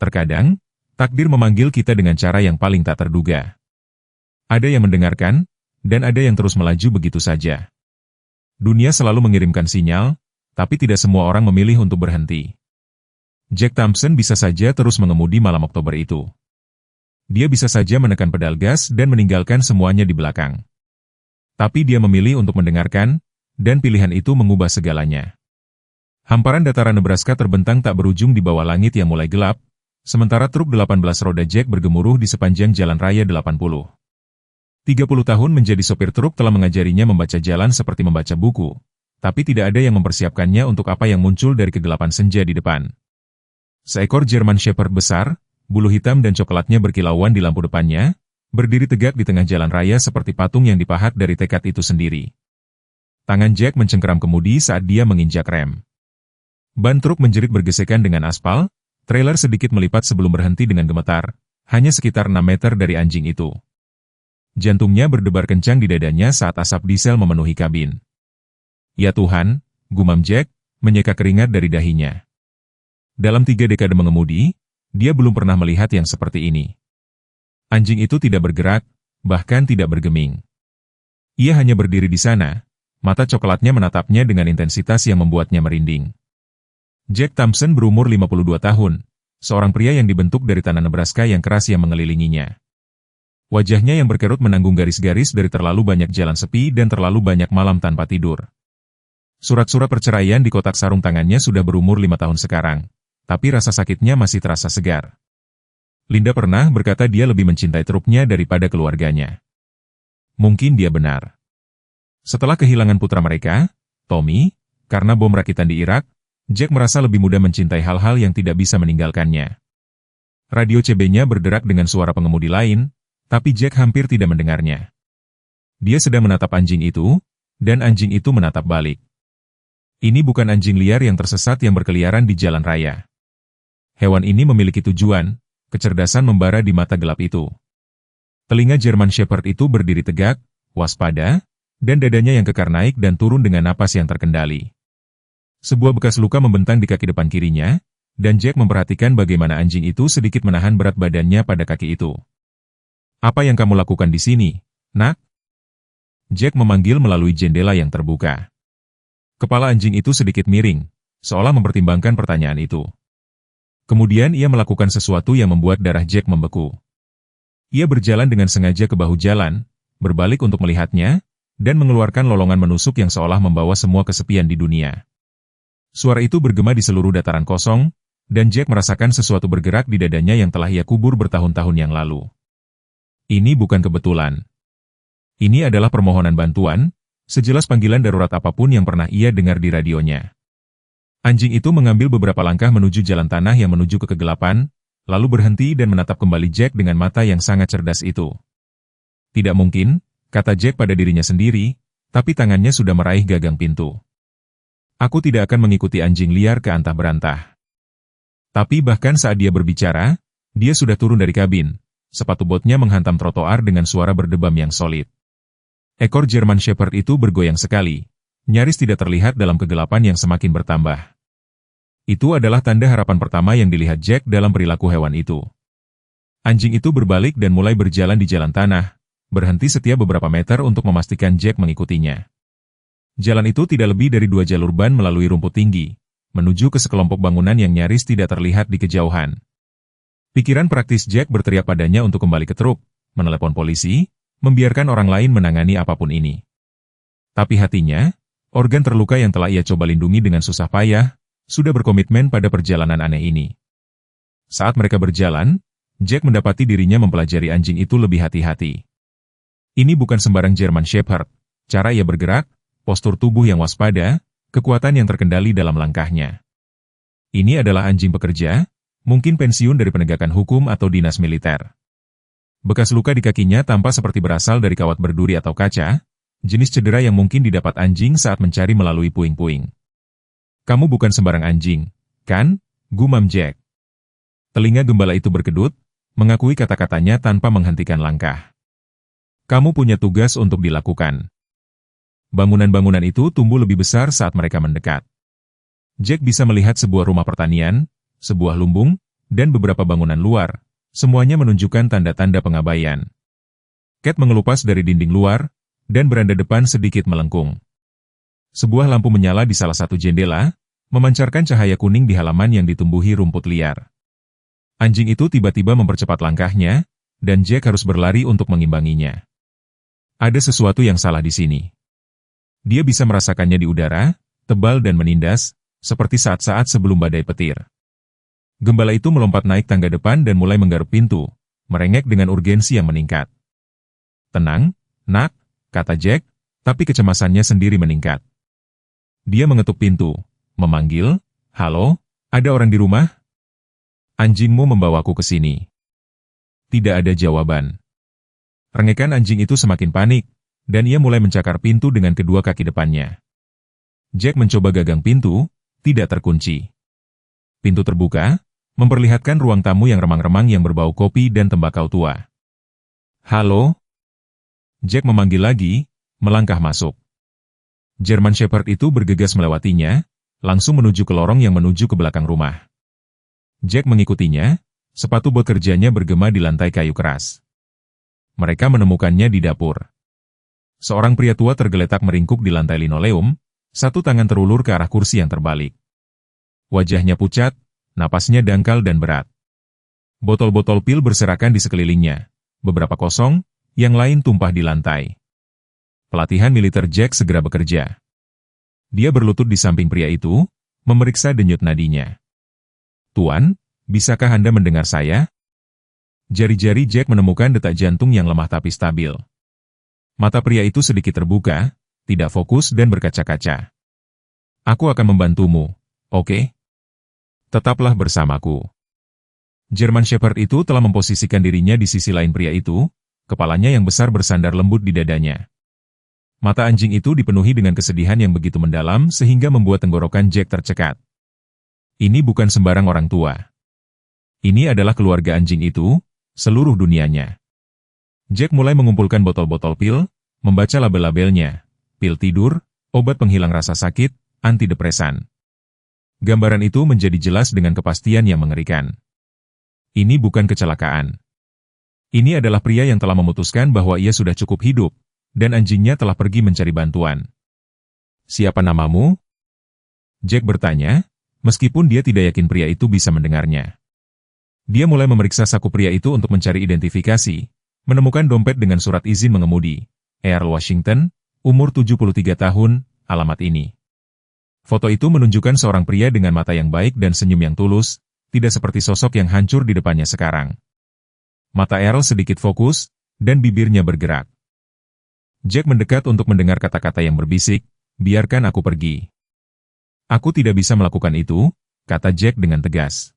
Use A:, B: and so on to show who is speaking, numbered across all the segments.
A: Terkadang, takdir memanggil kita dengan cara yang paling tak terduga. Ada yang mendengarkan, dan ada yang terus melaju begitu saja. Dunia selalu mengirimkan sinyal, tapi tidak semua orang memilih untuk berhenti. Jack Thompson bisa saja terus mengemudi malam Oktober itu. Dia bisa saja menekan pedal gas dan meninggalkan semuanya di belakang. Tapi dia memilih untuk mendengarkan, dan pilihan itu mengubah segalanya. Hamparan dataran Nebraska terbentang tak berujung di bawah langit yang mulai gelap, sementara truk 18 roda Jack bergemuruh di sepanjang jalan raya 80. 30 tahun menjadi sopir truk telah mengajarinya membaca jalan seperti membaca buku, tapi tidak ada yang mempersiapkannya untuk apa yang muncul dari kegelapan senja di depan. Seekor German Shepherd besar, bulu hitam dan coklatnya berkilauan di lampu depannya, berdiri tegak di tengah jalan raya seperti patung yang dipahat dari tekad itu sendiri. Tangan Jack mencengkeram kemudi saat dia menginjak rem. Ban truk menjerit bergesekan dengan aspal, trailer sedikit melipat sebelum berhenti dengan gemetar, hanya sekitar 6 meter dari anjing itu. Jantungnya berdebar kencang di dadanya saat asap diesel memenuhi kabin. Ya Tuhan, gumam Jack, menyeka keringat dari dahinya. Dalam 3 dekade mengemudi, dia belum pernah melihat yang seperti ini. Anjing itu tidak bergerak, bahkan tidak bergeming. Ia hanya berdiri di sana, mata coklatnya menatapnya dengan intensitas yang membuatnya merinding. Jack Thompson berumur 52 tahun, seorang pria yang dibentuk dari tanah Nebraska yang keras yang mengelilinginya. Wajahnya yang berkerut menanggung garis-garis dari terlalu banyak jalan sepi dan terlalu banyak malam tanpa tidur. Surat-surat perceraian di kotak sarung tangannya sudah berumur 5 tahun sekarang, tapi rasa sakitnya masih terasa segar. Linda pernah berkata dia lebih mencintai truknya daripada keluarganya. Mungkin dia benar. Setelah kehilangan putra mereka, Tommy, karena bom rakitan di Irak, Jack merasa lebih mudah mencintai hal-hal yang tidak bisa meninggalkannya. Radio CB-nya berderak dengan suara pengemudi lain, tapi Jack hampir tidak mendengarnya. Dia sedang menatap anjing itu, dan anjing itu menatap balik. Ini bukan anjing liar yang tersesat yang berkeliaran di jalan raya. Hewan ini memiliki tujuan, kecerdasan membara di mata gelap itu. Telinga German Shepherd itu berdiri tegak, waspada, dan dadanya yang kekar naik dan turun dengan napas yang terkendali. Sebuah bekas luka membentang di kaki depan kirinya, dan Jack memperhatikan bagaimana anjing itu sedikit menahan berat badannya pada kaki itu. Apa yang kamu lakukan di sini, nak? Jack memanggil melalui jendela yang terbuka. Kepala anjing itu sedikit miring, seolah mempertimbangkan pertanyaan itu. Kemudian ia melakukan sesuatu yang membuat darah Jack membeku. Ia berjalan dengan sengaja ke bahu jalan, berbalik untuk melihatnya, dan mengeluarkan lolongan menusuk yang seolah membawa semua kesepian di dunia. Suara itu bergema di seluruh dataran kosong, dan Jack merasakan sesuatu bergerak di dadanya yang telah ia kubur bertahun-tahun yang lalu. Ini bukan kebetulan. Ini adalah permohonan bantuan, sejelas panggilan darurat apapun yang pernah ia dengar di radionya. Anjing itu mengambil beberapa langkah menuju jalan tanah yang menuju ke kegelapan, lalu berhenti dan menatap kembali Jack dengan mata yang sangat cerdas itu. Tidak mungkin, kata Jack pada dirinya sendiri, tapi tangannya sudah meraih gagang pintu. Aku tidak akan mengikuti anjing liar ke antah berantah. Tapi bahkan saat dia berbicara, dia sudah turun dari kabin. Sepatu botnya menghantam trotoar dengan suara berdebam yang solid. Ekor German Shepherd itu bergoyang sekali, nyaris tidak terlihat dalam kegelapan yang semakin bertambah. Itu adalah tanda harapan pertama yang dilihat Jack dalam perilaku hewan itu. Anjing itu berbalik dan mulai berjalan di jalan tanah, berhenti setiap beberapa meter untuk memastikan Jack mengikutinya. Jalan itu tidak lebih dari 2 jalur ban melalui rumput tinggi, menuju ke sekelompok bangunan yang nyaris tidak terlihat di kejauhan. Pikiran praktis Jack berteriak padanya untuk kembali ke truk, menelepon polisi, membiarkan orang lain menangani apapun ini. Tapi hatinya, organ terluka yang telah ia coba lindungi dengan susah payah, sudah berkomitmen pada perjalanan aneh ini. Saat mereka berjalan, Jack mendapati dirinya mempelajari anjing itu lebih hati-hati. Ini bukan sembarang German Shepherd, cara ia bergerak, postur tubuh yang waspada, kekuatan yang terkendali dalam langkahnya. Ini adalah anjing pekerja, mungkin pensiun dari penegakan hukum atau dinas militer. Bekas luka di kakinya tampak seperti berasal dari kawat berduri atau kaca, jenis cedera yang mungkin didapat anjing saat mencari melalui puing-puing. Kamu bukan sembarang anjing, kan? Gumam Jack. Telinga gembala itu berkedut, mengakui kata-katanya tanpa menghentikan langkah. Kamu punya tugas untuk dilakukan. Bangunan-bangunan itu tumbuh lebih besar saat mereka mendekat. Jack bisa melihat sebuah rumah pertanian, sebuah lumbung, dan beberapa bangunan luar, semuanya menunjukkan tanda-tanda pengabaian. Cat mengelupas dari dinding luar, dan beranda depan sedikit melengkung. Sebuah lampu menyala di salah satu jendela, memancarkan cahaya kuning di halaman yang ditumbuhi rumput liar. Anjing itu tiba-tiba mempercepat langkahnya, dan Jack harus berlari untuk mengimbanginya. Ada sesuatu yang salah di sini. Dia bisa merasakannya di udara, tebal dan menindas, seperti saat-saat sebelum badai petir. Gembala itu melompat naik tangga depan dan mulai menggaruk pintu, merengek dengan urgensi yang meningkat. "Tenang, nak," kata Jack, tapi kecemasannya sendiri meningkat. Dia mengetuk pintu, memanggil, "Halo, ada orang di rumah? Anjingmu membawaku ke sini." Tidak ada jawaban. Rengekan anjing itu semakin panik, dan ia mulai mencakar pintu dengan kedua kaki depannya. Jack mencoba gagang pintu, tidak terkunci. Pintu terbuka, memperlihatkan ruang tamu yang remang-remang yang berbau kopi dan tembakau tua. "Halo?" Jack memanggil lagi, melangkah masuk. German Shepherd itu bergegas melewatinya, langsung menuju ke lorong yang menuju ke belakang rumah. Jack mengikutinya, sepatu bot kerjanya bergema di lantai kayu keras. Mereka menemukannya di dapur. Seorang pria tua tergeletak meringkuk di lantai linoleum, satu tangan terulur ke arah kursi yang terbalik. Wajahnya pucat, napasnya dangkal dan berat. Botol-botol pil berserakan di sekelilingnya, beberapa kosong, yang lain tumpah di lantai. Pelatihan militer Jack segera bekerja. Dia berlutut di samping pria itu, memeriksa denyut nadinya. "Tuan, bisakah Anda mendengar saya?" Jari-jari Jack menemukan detak jantung yang lemah tapi stabil. Mata pria itu sedikit terbuka, tidak fokus dan berkaca-kaca. "Aku akan membantumu, oke? Tetaplah bersamaku." German Shepherd itu telah memposisikan dirinya di sisi lain pria itu, kepalanya yang besar bersandar lembut di dadanya. Mata anjing itu dipenuhi dengan kesedihan yang begitu mendalam sehingga membuat tenggorokan Jack tercekat. Ini bukan sembarang orang tua. Ini adalah keluarga anjing itu, seluruh dunianya. Jack mulai mengumpulkan botol-botol pil, membaca label-labelnya, pil tidur, obat penghilang rasa sakit, antidepresan. Gambaran itu menjadi jelas dengan kepastian yang mengerikan. Ini bukan kecelakaan. Ini adalah pria yang telah memutuskan bahwa ia sudah cukup hidup, dan anjingnya telah pergi mencari bantuan. "Siapa namamu?" Jack bertanya, meskipun dia tidak yakin pria itu bisa mendengarnya. Dia mulai memeriksa saku pria itu untuk mencari identifikasi, menemukan dompet dengan surat izin mengemudi, Earl Washington, umur 73 tahun, alamat ini. Foto itu menunjukkan seorang pria dengan mata yang baik dan senyum yang tulus, tidak seperti sosok yang hancur di depannya sekarang. Mata Earl sedikit fokus, dan bibirnya bergerak. Jack mendekat untuk mendengar kata-kata yang berbisik, "Biarkan aku pergi." "Aku tidak bisa melakukan itu," kata Jack dengan tegas.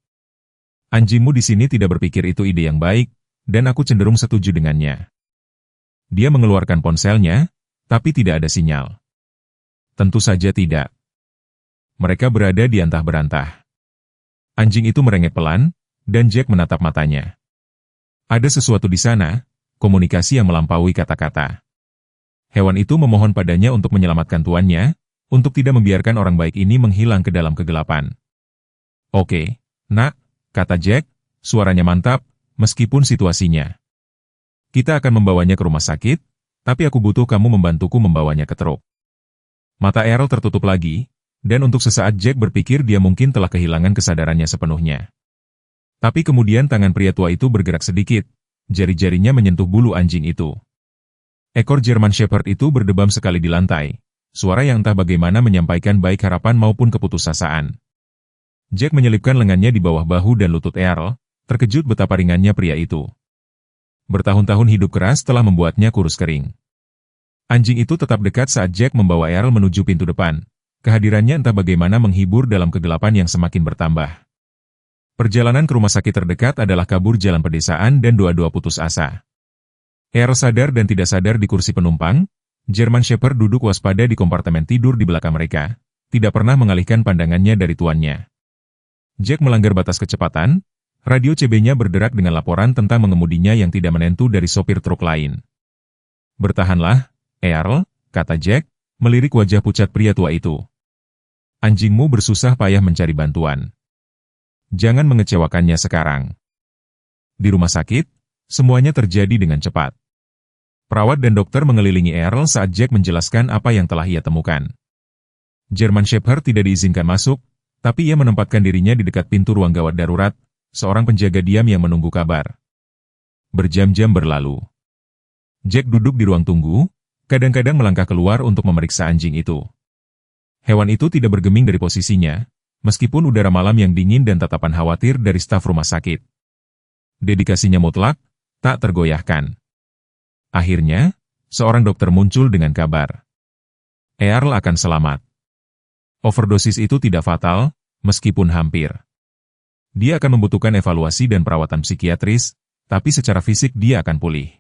A: "Anjingmu di sini tidak berpikir itu ide yang baik, dan aku cenderung setuju dengannya." Dia mengeluarkan ponselnya, tapi tidak ada sinyal. Tentu saja tidak. Mereka berada di antah berantah. Anjing itu merengek pelan, dan Jack menatap matanya. Ada sesuatu di sana, komunikasi yang melampaui kata-kata. Hewan itu memohon padanya untuk menyelamatkan tuannya, untuk tidak membiarkan orang baik ini menghilang ke dalam kegelapan. "Oke, nak," kata Jack, suaranya mantap, meskipun situasinya. "Kita akan membawanya ke rumah sakit, tapi aku butuh kamu membantuku membawanya ke truk." Mata Earl tertutup lagi, dan untuk sesaat Jack berpikir dia mungkin telah kehilangan kesadarannya sepenuhnya. Tapi kemudian tangan pria tua itu bergerak sedikit, jari-jarinya menyentuh bulu anjing itu. Ekor German Shepherd itu berdebam sekali di lantai, suara yang entah bagaimana menyampaikan baik harapan maupun keputusasaan. Jack menyelipkan lengannya di bawah bahu dan lutut Earl, terkejut betapa ringannya pria itu. Bertahun-tahun hidup keras telah membuatnya kurus kering. Anjing itu tetap dekat saat Jack membawa Earl menuju pintu depan. Kehadirannya entah bagaimana menghibur dalam kegelapan yang semakin bertambah. Perjalanan ke rumah sakit terdekat adalah kabur jalan pedesaan dan dua-dua putus asa. Earl sadar dan tidak sadar di kursi penumpang, German Shepherd duduk waspada di kompartemen tidur di belakang mereka, tidak pernah mengalihkan pandangannya dari tuannya. Jack melanggar batas kecepatan, radio CB-nya berderak dengan laporan tentang mengemudinya yang tidak menentu dari sopir truk lain. "Bertahanlah, Earl," kata Jack, melirik wajah pucat pria tua itu. "Anjingmu bersusah payah mencari bantuan. jangan mengecewakannya sekarang. Di rumah sakit, semuanya terjadi dengan cepat. Perawat dan dokter mengelilingi Earl saat Jack menjelaskan apa yang telah ia temukan. German Shepherd tidak diizinkan masuk, tapi ia menempatkan dirinya di dekat pintu ruang gawat darurat, seorang penjaga diam yang menunggu kabar. Berjam-jam berlalu. Jack duduk di ruang tunggu, kadang-kadang melangkah keluar untuk memeriksa anjing itu. Hewan itu tidak bergeming dari posisinya, meskipun udara malam yang dingin dan tatapan khawatir dari staf rumah sakit. Dedikasinya mutlak, tak tergoyahkan. Akhirnya, seorang dokter muncul dengan kabar. Earl akan selamat. Overdosis itu tidak fatal, meskipun hampir. Dia akan membutuhkan evaluasi dan perawatan psikiatris, tapi secara fisik dia akan pulih.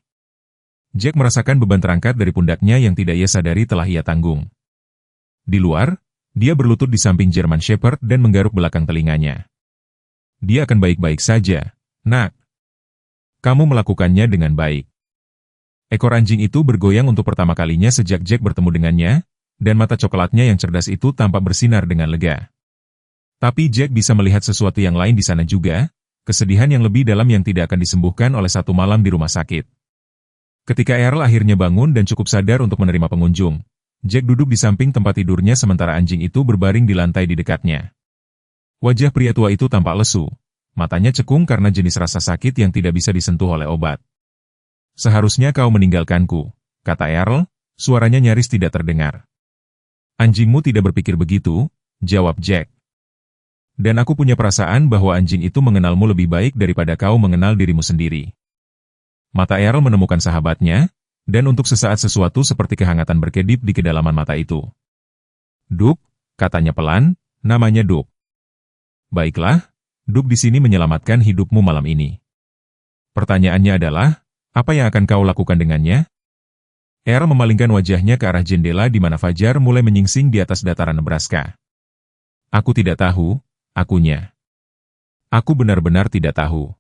A: Jack merasakan beban terangkat dari pundaknya yang tidak ia sadari telah ia tanggung. Di luar, dia berlutut di samping German Shepherd dan menggaruk belakang telinganya. Dia akan baik-baik saja, nak. Kamu melakukannya dengan baik. Ekor anjing itu bergoyang untuk pertama kalinya sejak Jack bertemu dengannya, dan mata coklatnya yang cerdas itu tampak bersinar dengan lega. Tapi Jack bisa melihat sesuatu yang lain di sana juga, kesedihan yang lebih dalam yang tidak akan disembuhkan oleh satu malam di rumah sakit. Ketika Earl akhirnya bangun dan cukup sadar untuk menerima pengunjung, Jack duduk di samping tempat tidurnya sementara anjing itu berbaring di lantai di dekatnya. Wajah pria tua itu tampak lesu, matanya cekung karena jenis rasa sakit yang tidak bisa disentuh oleh obat. Seharusnya kau meninggalkanku, kata Earl, suaranya nyaris tidak terdengar. Anjingmu tidak berpikir begitu, jawab Jack. Dan aku punya perasaan bahwa anjing itu mengenalmu lebih baik daripada kau mengenal dirimu sendiri. Mata Earl menemukan sahabatnya, dan untuk sesaat sesuatu seperti kehangatan berkedip di kedalaman mata itu. Duke, katanya pelan, namanya Duke. Baiklah, Duke di sini menyelamatkan hidupmu malam ini. Pertanyaannya adalah, apa yang akan kau lakukan dengannya? Earl memalingkan wajahnya ke arah jendela di mana fajar mulai menyingsing di atas dataran Nebraska. Aku tidak tahu, akunya. Aku benar-benar tidak tahu.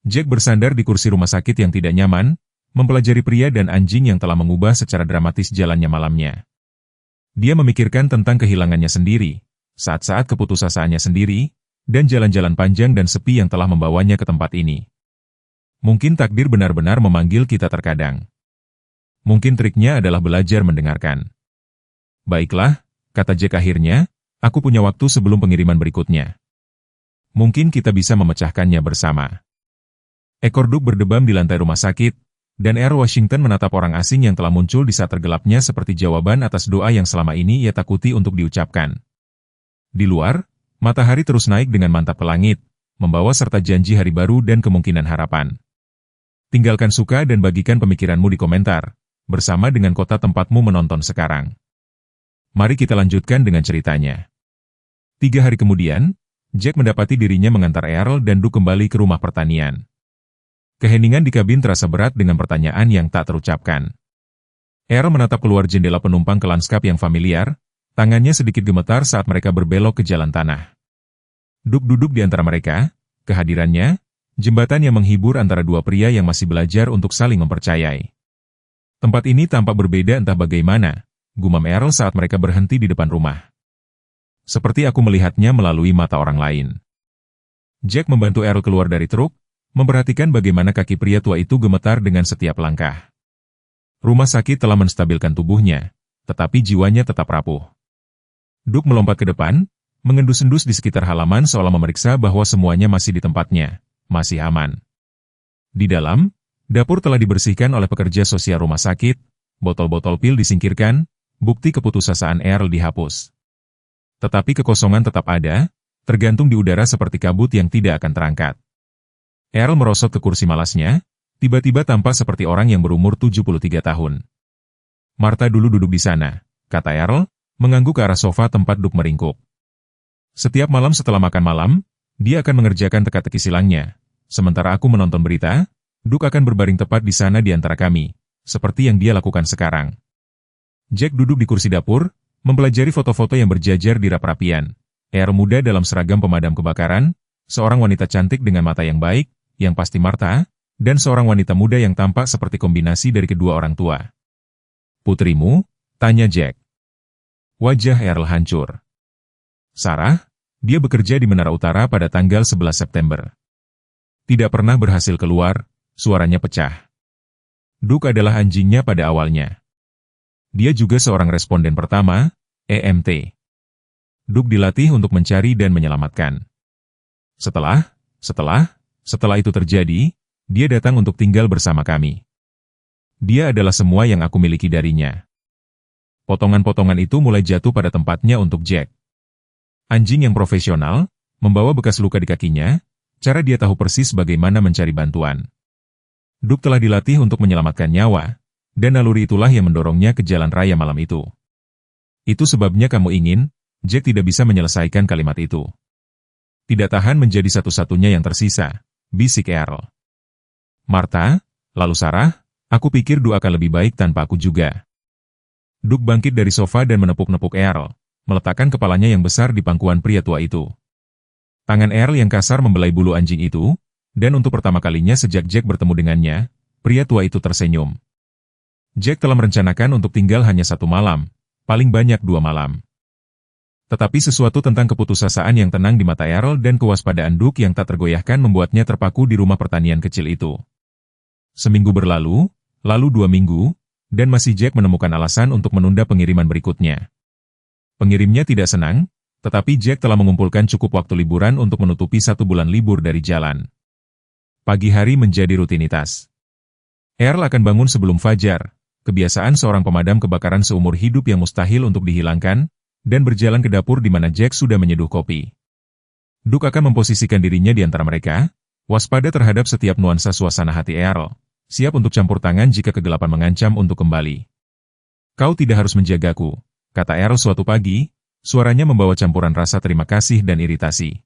A: Jack bersandar di kursi rumah sakit yang tidak nyaman, mempelajari pria dan anjing yang telah mengubah secara dramatis jalannya malamnya. Dia memikirkan tentang kehilangannya sendiri, saat-saat keputusasaannya sendiri, dan jalan-jalan panjang dan sepi yang telah membawanya ke tempat ini. Mungkin takdir benar-benar memanggil kita terkadang. Mungkin triknya adalah belajar mendengarkan. Baiklah, kata Jack akhirnya, aku punya waktu sebelum pengiriman berikutnya. Mungkin kita bisa memecahkannya bersama. Ekor Duke berdebam di lantai rumah sakit, dan Earl Washington menatap orang asing yang telah muncul di saat tergelapnya seperti jawaban atas doa yang selama ini ia takuti untuk diucapkan. Di luar, matahari terus naik dengan mantap ke langit, membawa serta janji hari baru dan kemungkinan harapan. Tinggalkan suka dan bagikan pemikiranmu di komentar, bersama dengan kota tempatmu menonton sekarang. Mari kita lanjutkan dengan ceritanya. 3 hari kemudian, Jack mendapati dirinya mengantar Earl dan Duke kembali ke rumah pertanian. Keheningan di kabin terasa berat dengan pertanyaan yang tak terucapkan. Earl menatap keluar jendela penumpang ke lanskap yang familiar, tangannya sedikit gemetar saat mereka berbelok ke jalan tanah. Duke duduk di antara mereka, kehadirannya, jembatan yang menghibur antara dua pria yang masih belajar untuk saling mempercayai. Tempat ini tampak berbeda entah bagaimana, gumam Earl saat mereka berhenti di depan rumah. Seperti aku melihatnya melalui mata orang lain. Jack membantu Earl keluar dari truk, memperhatikan bagaimana kaki pria tua itu gemetar dengan setiap langkah. Rumah sakit telah menstabilkan tubuhnya, tetapi jiwanya tetap rapuh. Duke melompat ke depan, mengendus-endus di sekitar halaman seolah memeriksa bahwa semuanya masih di tempatnya, masih aman. Di dalam, dapur telah dibersihkan oleh pekerja sosial rumah sakit, botol-botol pil disingkirkan, bukti keputusasaan Earl dihapus. Tetapi kekosongan tetap ada, tergantung di udara seperti kabut yang tidak akan terangkat. Earl merosot ke kursi malasnya, tiba-tiba tampak seperti orang yang berumur 73 tahun. Martha dulu duduk di sana, kata Earl, mengangguk ke arah sofa tempat Duke meringkuk. Setiap malam setelah makan malam, dia akan mengerjakan teka-teki silangnya. Sementara aku menonton berita, Duke akan berbaring tepat di sana di antara kami, seperti yang dia lakukan sekarang. Jack duduk di kursi dapur, mempelajari foto-foto yang berjajar di rak-rapian. Earl muda dalam seragam pemadam kebakaran, seorang wanita cantik dengan mata yang baik, yang pasti Martha, dan seorang wanita muda yang tampak seperti kombinasi dari kedua orang tua. Putrimu? Tanya Jack. Wajah Earl hancur. Sarah? Dia bekerja di Menara Utara pada tanggal 11 September. Tidak pernah berhasil keluar, suaranya pecah. Duke adalah anjingnya pada awalnya. Dia juga seorang responden pertama, EMT. Duke dilatih untuk mencari dan menyelamatkan. Setelah itu terjadi, dia datang untuk tinggal bersama kami. Dia adalah semua yang aku miliki darinya. Potongan-potongan itu mulai jatuh pada tempatnya untuk Jack. Anjing yang profesional, membawa bekas luka di kakinya, cara dia tahu persis bagaimana mencari bantuan. Duke telah dilatih untuk menyelamatkan nyawa, dan naluri itulah yang mendorongnya ke jalan raya malam itu. Itu sebabnya kamu ingin, Jack tidak bisa menyelesaikan kalimat itu. Tidak tahan menjadi satu-satunya yang tersisa, bisik Earl. Martha, lalu Sarah, aku pikir Duke akan lebih baik tanpa aku juga. Duke bangkit dari sofa dan menepuk-nepuk Earl, meletakkan kepalanya yang besar di pangkuan pria tua itu. Tangan Earl yang kasar membelai bulu anjing itu, dan untuk pertama kalinya sejak Jack bertemu dengannya, pria tua itu tersenyum. Jack telah merencanakan untuk tinggal hanya 1 malam, paling banyak 2 malam. Tetapi sesuatu tentang keputusasaan yang tenang di mata Earl dan kewaspadaan Duke yang tak tergoyahkan membuatnya terpaku di rumah pertanian kecil itu. Seminggu berlalu, lalu 2 minggu, dan masih Jack menemukan alasan untuk menunda pengiriman berikutnya. Pengirimnya tidak senang, tetapi Jack telah mengumpulkan cukup waktu liburan untuk menutupi 1 bulan libur dari jalan. Pagi hari menjadi rutinitas. Earl akan bangun sebelum fajar, kebiasaan seorang pemadam kebakaran seumur hidup yang mustahil untuk dihilangkan, dan berjalan ke dapur di mana Jack sudah menyeduh kopi. Duke akan memposisikan dirinya di antara mereka, waspada terhadap setiap nuansa suasana hati Earl, siap untuk campur tangan jika kegelapan mengancam untuk kembali. Kau tidak harus menjagaku, kata Earl suatu pagi, suaranya membawa campuran rasa terima kasih dan iritasi.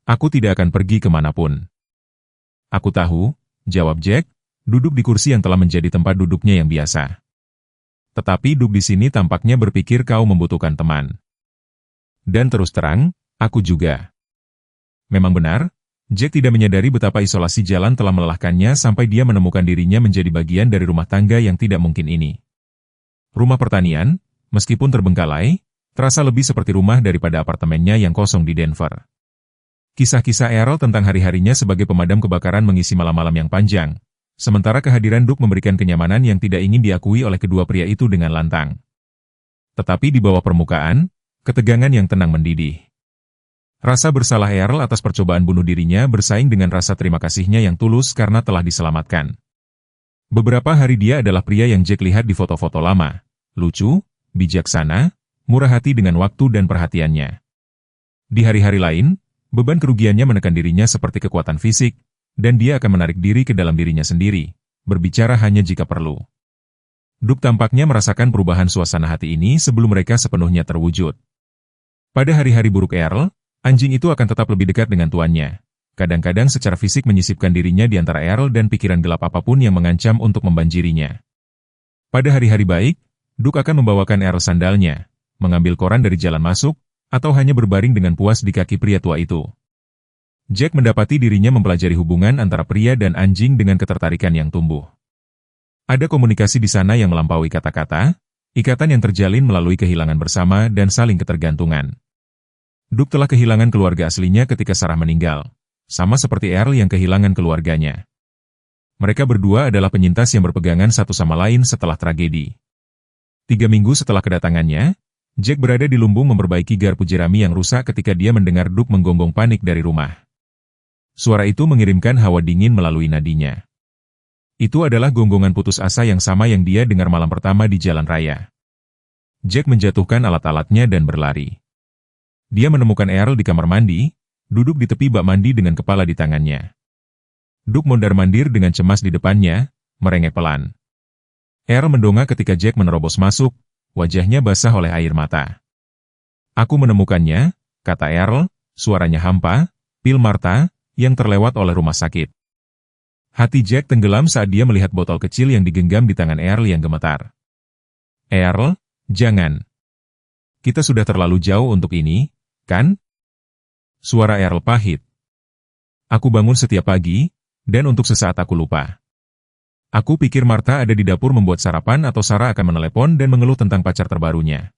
A: Aku tidak akan pergi kemanapun. Aku tahu, jawab Jack, duduk di kursi yang telah menjadi tempat duduknya yang biasa. Tetapi Duke di sini tampaknya berpikir kau membutuhkan teman. Dan terus terang, aku juga. Memang benar, Jack tidak menyadari betapa isolasi jalan telah melelahkannya sampai dia menemukan dirinya menjadi bagian dari rumah tangga yang tidak mungkin ini. Rumah pertanian, meskipun terbengkalai, terasa lebih seperti rumah daripada apartemennya yang kosong di Denver. Kisah-kisah Earl tentang hari-harinya sebagai pemadam kebakaran mengisi malam-malam yang panjang, sementara kehadiran Duke memberikan kenyamanan yang tidak ingin diakui oleh kedua pria itu dengan lantang. Tetapi di bawah permukaan, ketegangan yang tenang mendidih. Rasa bersalah Earl atas percobaan bunuh dirinya bersaing dengan rasa terima kasihnya yang tulus karena telah diselamatkan. Beberapa hari dia adalah pria yang Jack lihat di foto-foto lama, lucu, bijaksana, murah hati dengan waktu dan perhatiannya. Di hari-hari lain, beban kerugiannya menekan dirinya seperti kekuatan fisik, dan dia akan menarik diri ke dalam dirinya sendiri, berbicara hanya jika perlu. Duke tampaknya merasakan perubahan suasana hati ini sebelum mereka sepenuhnya terwujud. Pada hari-hari buruk Earl, anjing itu akan tetap lebih dekat dengan tuannya. Kadang-kadang secara fisik menyisipkan dirinya di antara Earl dan pikiran gelap apapun yang mengancam untuk membanjirinya. Pada hari-hari baik, Duke akan membawakan Earl sandalnya, mengambil koran dari jalan masuk, atau hanya berbaring dengan puas di kaki pria tua itu. Jack mendapati dirinya mempelajari hubungan antara pria dan anjing dengan ketertarikan yang tumbuh. Ada komunikasi di sana yang melampaui kata-kata, ikatan yang terjalin melalui kehilangan bersama dan saling ketergantungan. Duke telah kehilangan keluarga aslinya ketika Sarah meninggal, sama seperti Earl yang kehilangan keluarganya. Mereka berdua adalah penyintas yang berpegangan satu sama lain setelah tragedi. 3 minggu setelah kedatangannya, Jack berada di lumbung memperbaiki garpu jerami yang rusak ketika dia mendengar Duke menggonggong panik dari rumah. Suara itu mengirimkan hawa dingin melalui nadinya. Itu adalah gonggongan putus asa yang sama yang dia dengar malam pertama di jalan raya. Jack menjatuhkan alat-alatnya dan berlari. Dia menemukan Earl di kamar mandi, duduk di tepi bak mandi dengan kepala di tangannya. Duke mondar-mandir dengan cemas di depannya, merengek pelan. Earl mendongak ketika Jack menerobos masuk, wajahnya basah oleh air mata. Aku menemukannya, kata Earl, suaranya hampa, pil Martha, yang terlewat oleh rumah sakit. Hati Jack tenggelam saat dia melihat botol kecil yang digenggam di tangan Earl yang gemetar. Earl, jangan. Kita sudah terlalu jauh untuk ini, kan? Suara Earl pahit. Aku bangun setiap pagi, dan untuk sesaat aku lupa. Aku pikir Martha ada di dapur membuat sarapan atau Sarah akan menelepon dan mengeluh tentang pacar terbarunya.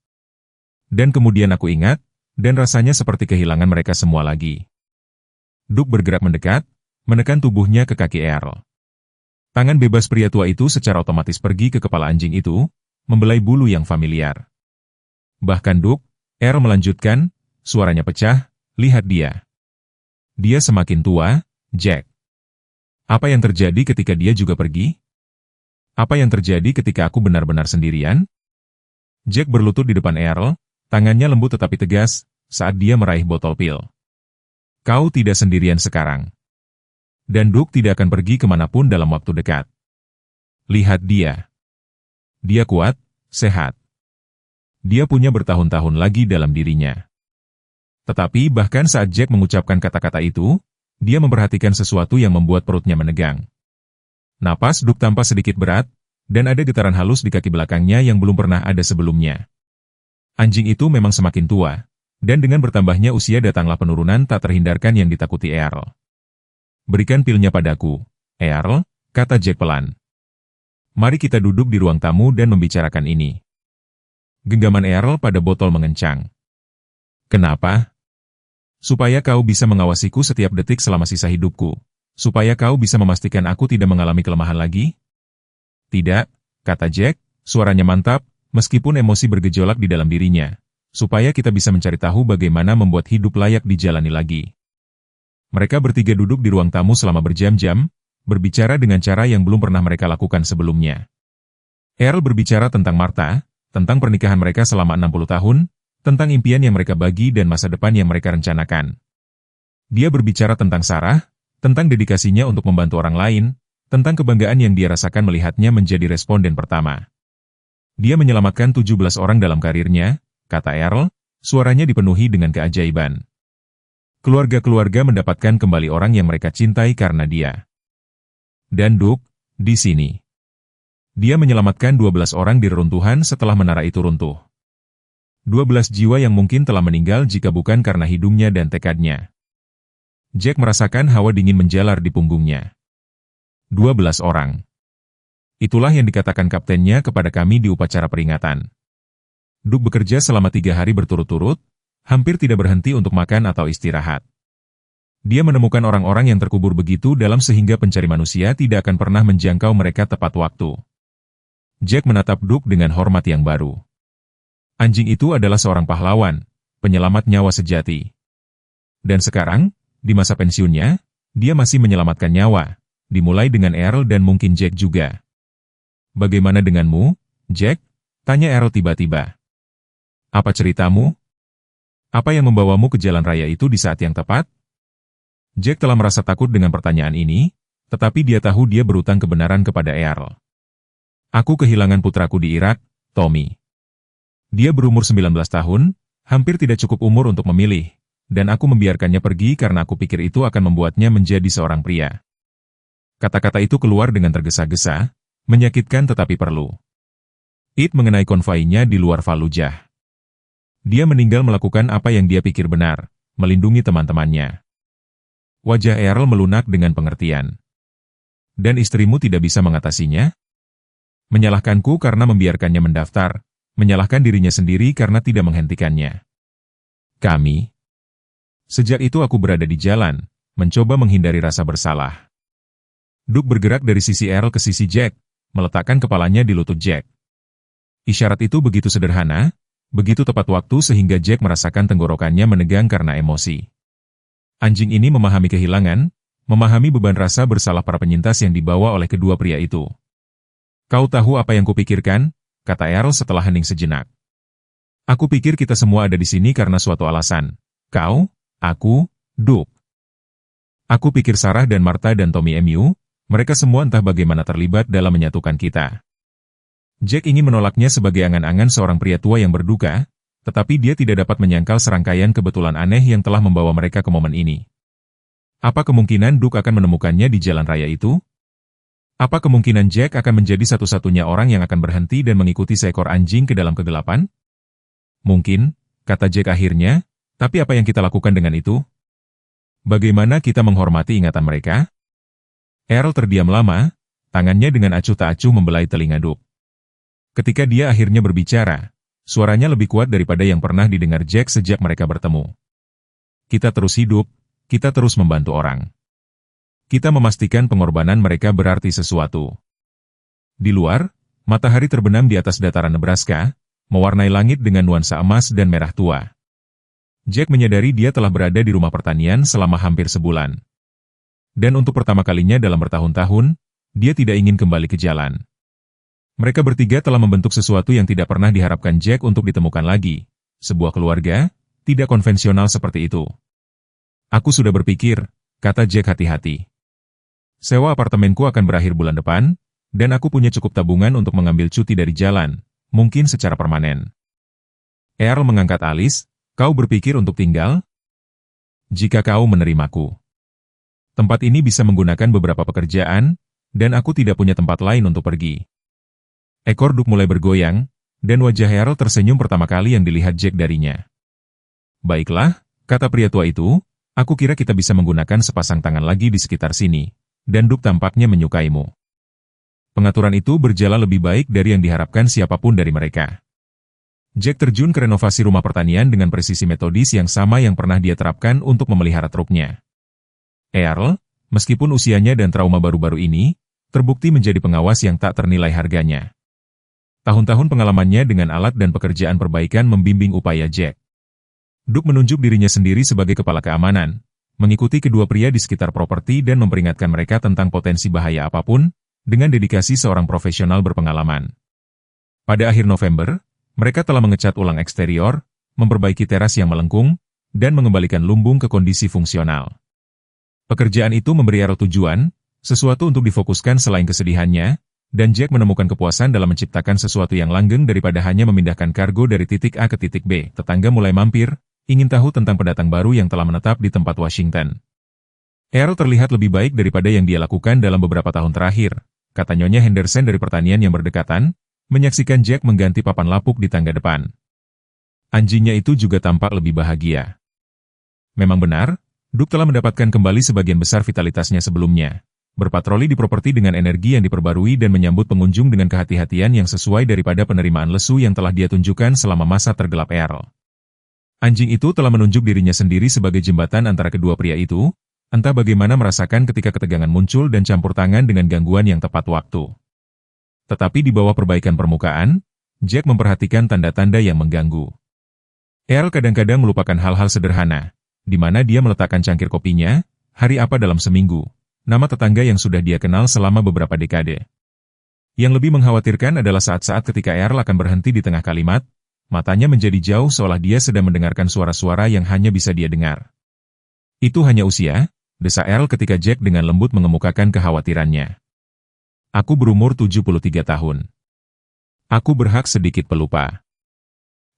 A: Dan kemudian aku ingat, dan rasanya seperti kehilangan mereka semua lagi. Duke bergerak mendekat, menekan tubuhnya ke kaki Earl. Tangan bebas pria tua itu secara otomatis pergi ke kepala anjing itu, membelai bulu yang familiar. Bahkan Duke, Earl melanjutkan, suaranya pecah, lihat dia. Dia semakin tua, Jack. Apa yang terjadi ketika dia juga pergi? Apa yang terjadi ketika aku benar-benar sendirian? Jack berlutut di depan Earl, tangannya lembut tetapi tegas, saat dia meraih botol pil. Kau tidak sendirian sekarang. Dan Duke tidak akan pergi kemanapun dalam waktu dekat. Lihat dia. Dia kuat, sehat. Dia punya bertahun-tahun lagi dalam dirinya. Tetapi bahkan saat Jack mengucapkan kata-kata itu, dia memperhatikan sesuatu yang membuat perutnya menegang. Napas Duke tampak sedikit berat, dan ada getaran halus di kaki belakangnya yang belum pernah ada sebelumnya. Anjing itu memang semakin tua, dan dengan bertambahnya usia datanglah penurunan tak terhindarkan yang ditakuti Earl. Berikan pilnya padaku, Earl, kata Jack pelan. Mari kita duduk di ruang tamu dan membicarakan ini. Genggaman Earl pada botol mengencang. Kenapa? Supaya kau bisa mengawasiku setiap detik selama sisa hidupku. Supaya kau bisa memastikan aku tidak mengalami kelemahan lagi? Tidak, kata Jack, suaranya mantap, meskipun emosi bergejolak di dalam dirinya. Supaya kita bisa mencari tahu bagaimana membuat hidup layak dijalani lagi. Mereka bertiga duduk di ruang tamu selama berjam-jam, berbicara dengan cara yang belum pernah mereka lakukan sebelumnya. Earl berbicara tentang Martha, tentang pernikahan mereka selama 60 tahun, tentang impian yang mereka bagi dan masa depan yang mereka rencanakan. Dia berbicara tentang Sarah, tentang dedikasinya untuk membantu orang lain, tentang kebanggaan yang dia rasakan melihatnya menjadi responden pertama. Dia menyelamatkan 17 orang dalam karirnya, kata Earl, suaranya dipenuhi dengan keajaiban. Keluarga-keluarga mendapatkan kembali orang yang mereka cintai karena dia. Dan Duke, di sini. Dia menyelamatkan 12 orang di reruntuhan setelah menara itu runtuh. 12 jiwa yang mungkin telah meninggal jika bukan karena hidungnya dan tekadnya. Jack merasakan hawa dingin menjalar di punggungnya. 12 orang. Itulah yang dikatakan kaptennya kepada kami di upacara peringatan. Duke bekerja selama 3 hari berturut-turut, hampir tidak berhenti untuk makan atau istirahat. Dia menemukan orang-orang yang terkubur begitu dalam sehingga pencari manusia tidak akan pernah menjangkau mereka tepat waktu. Jack menatap Duke dengan hormat yang baru. Anjing itu adalah seorang pahlawan, penyelamat nyawa sejati. Dan sekarang, di masa pensiunnya, dia masih menyelamatkan nyawa, dimulai dengan Earl dan mungkin Jack juga. Bagaimana denganmu, Jack? Tanya Earl tiba-tiba. Apa ceritamu? Apa yang membawamu ke jalan raya itu di saat yang tepat? Jack telah merasa takut dengan pertanyaan ini, tetapi dia tahu dia berutang kebenaran kepada Earl. Aku kehilangan putraku di Irak, Tommy. Dia berumur 19 tahun, hampir tidak cukup umur untuk memilih, dan aku membiarkannya pergi karena aku pikir itu akan membuatnya menjadi seorang pria. Kata-kata itu keluar dengan tergesa-gesa, menyakitkan tetapi perlu. It mengenai konvainya di luar Fallujah. Dia meninggal melakukan apa yang dia pikir benar, melindungi teman-temannya. Wajah Earl melunak dengan pengertian. Dan istrimu tidak bisa mengatasinya? Menyalahkanku karena membiarkannya mendaftar, menyalahkan dirinya sendiri karena tidak menghentikannya. Kami. Sejak itu aku berada di jalan, mencoba menghindari rasa bersalah. Duke bergerak dari sisi Earl ke sisi Jack, meletakkan kepalanya di lutut Jack. Isyarat itu begitu sederhana, begitu tepat waktu sehingga Jack merasakan tenggorokannya menegang karena emosi. Anjing ini memahami kehilangan, memahami beban rasa bersalah para penyintas yang dibawa oleh kedua pria itu. Kau tahu apa yang kupikirkan? Kata Earl setelah hening sejenak. Aku pikir kita semua ada di sini karena suatu alasan. Kau, aku, Duke. Aku pikir Sarah dan Martha dan Tommy Mu, mereka semua entah bagaimana terlibat dalam menyatukan kita. Jack ingin menolaknya sebagai angan-angan seorang pria tua yang berduka, tetapi dia tidak dapat menyangkal serangkaian kebetulan aneh yang telah membawa mereka ke momen ini. Apa kemungkinan Duke akan menemukannya di jalan raya itu? Apa kemungkinan Jack akan menjadi satu-satunya orang yang akan berhenti dan mengikuti seekor anjing ke dalam kegelapan? Mungkin, kata Jack akhirnya, tapi apa yang kita lakukan dengan itu? Bagaimana kita menghormati ingatan mereka? Earl terdiam lama, tangannya dengan acuh tak acuh membelai telinga Duke. Ketika dia akhirnya berbicara, Suaranya lebih kuat daripada yang pernah didengar Jack sejak mereka bertemu. Kita terus hidup, kita terus membantu orang. Kita memastikan pengorbanan mereka berarti sesuatu. Di luar, matahari terbenam di atas dataran Nebraska, mewarnai langit dengan nuansa emas dan merah tua. Jack menyadari dia telah berada di rumah pertanian selama hampir sebulan. Dan untuk pertama kalinya dalam bertahun-tahun, dia tidak ingin kembali ke jalan. Mereka bertiga telah membentuk sesuatu yang tidak pernah diharapkan Jack untuk ditemukan lagi. Sebuah keluarga, tidak konvensional seperti itu. Aku sudah berpikir, kata Jack hati-hati. Sewa apartemenku akan berakhir bulan depan, dan aku punya cukup tabungan untuk mengambil cuti dari jalan, mungkin secara permanen. Earl mengangkat alis, kau berpikir untuk tinggal? Jika kau menerimaku. Tempat ini bisa menggunakan beberapa pekerjaan, dan aku tidak punya tempat lain untuk pergi. Ekor Duke mulai bergoyang, dan wajah Earl tersenyum pertama kali yang dilihat Jack darinya. Baiklah, kata pria tua itu, aku kira kita bisa menggunakan sepasang tangan lagi di sekitar sini, dan Duke tampaknya menyukaimu. Pengaturan itu berjalan lebih baik dari yang diharapkan siapapun dari mereka. Jack terjun ke renovasi rumah pertanian dengan presisi metodis yang sama yang pernah dia terapkan untuk memelihara truknya. Earl, meskipun usianya dan trauma baru-baru ini, terbukti menjadi pengawas yang tak ternilai harganya. Tahun-tahun pengalamannya dengan alat dan pekerjaan perbaikan membimbing upaya Jack. Duke menunjuk dirinya sendiri sebagai kepala keamanan, mengikuti kedua pria di sekitar properti dan memperingatkan mereka tentang potensi bahaya apapun, dengan dedikasi seorang profesional berpengalaman. Pada akhir November, mereka telah mengecat ulang eksterior, memperbaiki teras yang melengkung, dan mengembalikan lumbung ke kondisi fungsional. Pekerjaan itu memberi Earl tujuan, sesuatu untuk difokuskan selain kesedihannya, dan Jack menemukan kepuasan dalam menciptakan sesuatu yang langgeng daripada hanya memindahkan kargo dari titik A ke titik B. Tetangga mulai mampir, ingin tahu tentang pendatang baru yang telah menetap di tempat Washington. Earl terlihat lebih baik daripada yang dia lakukan dalam beberapa tahun terakhir, kata Nyonya Henderson dari pertanian yang berdekatan, menyaksikan Jack mengganti papan lapuk di tangga depan. Anjingnya itu juga tampak lebih bahagia. Memang benar, Duke telah mendapatkan kembali sebagian besar vitalitasnya sebelumnya. Berpatroli di properti dengan energi yang diperbarui dan menyambut pengunjung dengan kehati-hatian yang sesuai daripada penerimaan lesu yang telah dia tunjukkan selama masa tergelap Earl. Anjing itu telah menunjuk dirinya sendiri sebagai jembatan antara kedua pria itu, entah bagaimana merasakan ketika ketegangan muncul dan campur tangan dengan gangguan yang tepat waktu. Tetapi di bawah perbaikan permukaan, Jack memperhatikan tanda-tanda yang mengganggu. Earl kadang-kadang melupakan hal-hal sederhana, di mana dia meletakkan cangkir kopinya, hari apa dalam seminggu, nama tetangga yang sudah dia kenal selama beberapa dekade. Yang lebih mengkhawatirkan adalah saat-saat ketika Earl akan berhenti di tengah kalimat, matanya menjadi jauh seolah dia sedang mendengarkan suara-suara yang hanya bisa dia dengar. Itu hanya usia, desa Earl ketika Jack dengan lembut mengemukakan kekhawatirannya. Aku berumur 73 tahun. Aku berhak sedikit pelupa.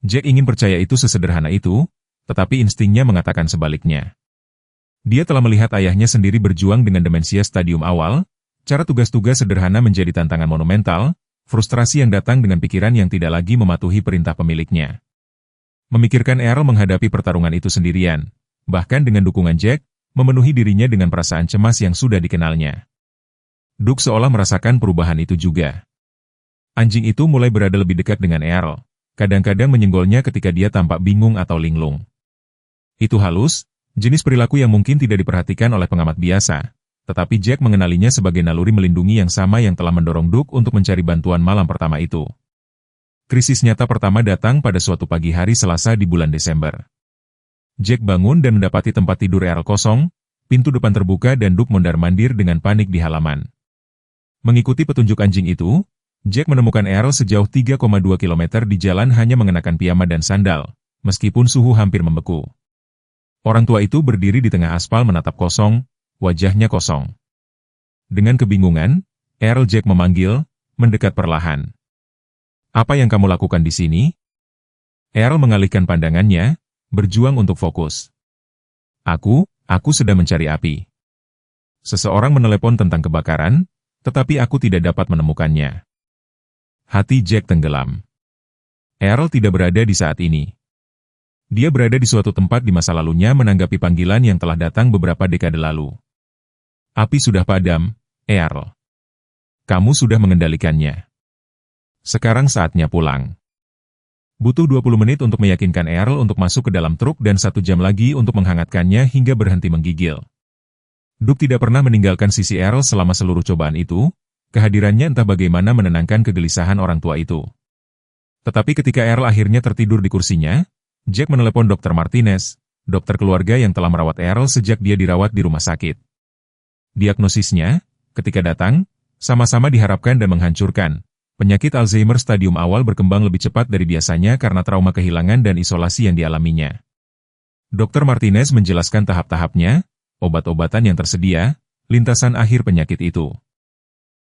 A: Jack ingin percaya itu sesederhana itu, tetapi instingnya mengatakan sebaliknya. Dia telah melihat ayahnya sendiri berjuang dengan demensia stadium awal, cara tugas-tugas sederhana menjadi tantangan monumental, frustrasi yang datang dengan pikiran yang tidak lagi mematuhi perintah pemiliknya. Memikirkan Earl menghadapi pertarungan itu sendirian, bahkan dengan dukungan Jack, memenuhi dirinya dengan perasaan cemas yang sudah dikenalnya. Duke seolah merasakan perubahan itu juga. Anjing itu mulai berada lebih dekat dengan Earl, kadang-kadang menyenggolnya ketika dia tampak bingung atau linglung. Itu halus, jenis perilaku yang mungkin tidak diperhatikan oleh pengamat biasa, tetapi Jack mengenalinya sebagai naluri melindungi yang sama yang telah mendorong Duke untuk mencari bantuan malam pertama itu. Krisis nyata pertama datang pada suatu pagi hari Selasa di bulan Desember. Jack bangun dan mendapati tempat tidur Earl kosong, pintu depan terbuka dan Duke mondar-mandir dengan panik di halaman. Mengikuti petunjuk anjing itu, Jack menemukan Earl sejauh 3,2 km di jalan hanya mengenakan piyama dan sandal, meskipun suhu hampir membeku. Orang tua itu berdiri di tengah aspal menatap kosong, wajahnya kosong. Dengan kebingungan, Earl Jack memanggil, mendekat perlahan. Apa yang kamu lakukan di sini? Earl mengalihkan pandangannya, berjuang untuk fokus. Aku sedang mencari api. Seseorang menelepon tentang kebakaran, tetapi aku tidak dapat menemukannya. Hati Jack tenggelam. Earl tidak berada di saat ini. Dia berada di suatu tempat di masa lalunya menanggapi panggilan yang telah datang beberapa dekade lalu. Api sudah padam, Earl. Kamu sudah mengendalikannya. Sekarang saatnya pulang. Butuh 20 menit untuk meyakinkan Earl untuk masuk ke dalam truk dan 1 jam lagi untuk menghangatkannya hingga berhenti menggigil. Duke tidak pernah meninggalkan sisi Earl selama seluruh cobaan itu, kehadirannya entah bagaimana menenangkan kegelisahan orang tua itu. Tetapi ketika Earl akhirnya tertidur di kursinya, Jack menelepon Dr. Martinez, dokter keluarga yang telah merawat Earl sejak dia dirawat di rumah sakit. Diagnosisnya, ketika datang, sama-sama diharapkan dan menghancurkan. Penyakit Alzheimer stadium awal berkembang lebih cepat dari biasanya karena trauma kehilangan dan isolasi yang dialaminya. Dr. Martinez menjelaskan tahap-tahapnya, obat-obatan yang tersedia, lintasan akhir penyakit itu.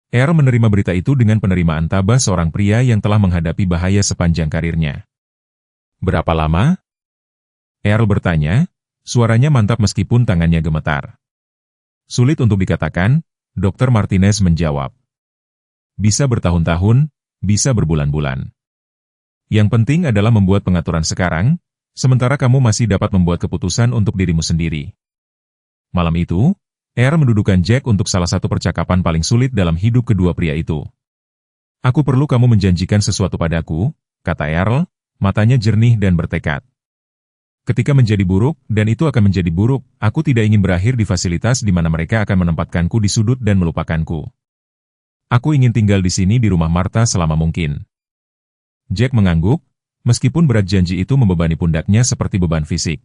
A: Earl menerima berita itu dengan penerimaan tabah seorang pria yang telah menghadapi bahaya sepanjang karirnya. Berapa lama? Earl bertanya, suaranya mantap meskipun tangannya gemetar. Sulit untuk dikatakan, Dr. Martinez menjawab. Bisa bertahun-tahun, bisa berbulan-bulan. Yang penting adalah membuat pengaturan sekarang, sementara kamu masih dapat membuat keputusan untuk dirimu sendiri. Malam itu, Earl mendudukan Jack untuk salah satu percakapan paling sulit dalam hidup kedua pria itu. Aku perlu kamu menjanjikan sesuatu padaku, kata Earl, matanya jernih dan bertekad. Ketika menjadi buruk, dan itu akan menjadi buruk, aku tidak ingin berakhir di fasilitas di mana mereka akan menempatkanku di sudut dan melupakanku. Aku ingin tinggal di sini di rumah Martha selama mungkin. Jack mengangguk, meskipun berat janji itu membebani pundaknya seperti beban fisik.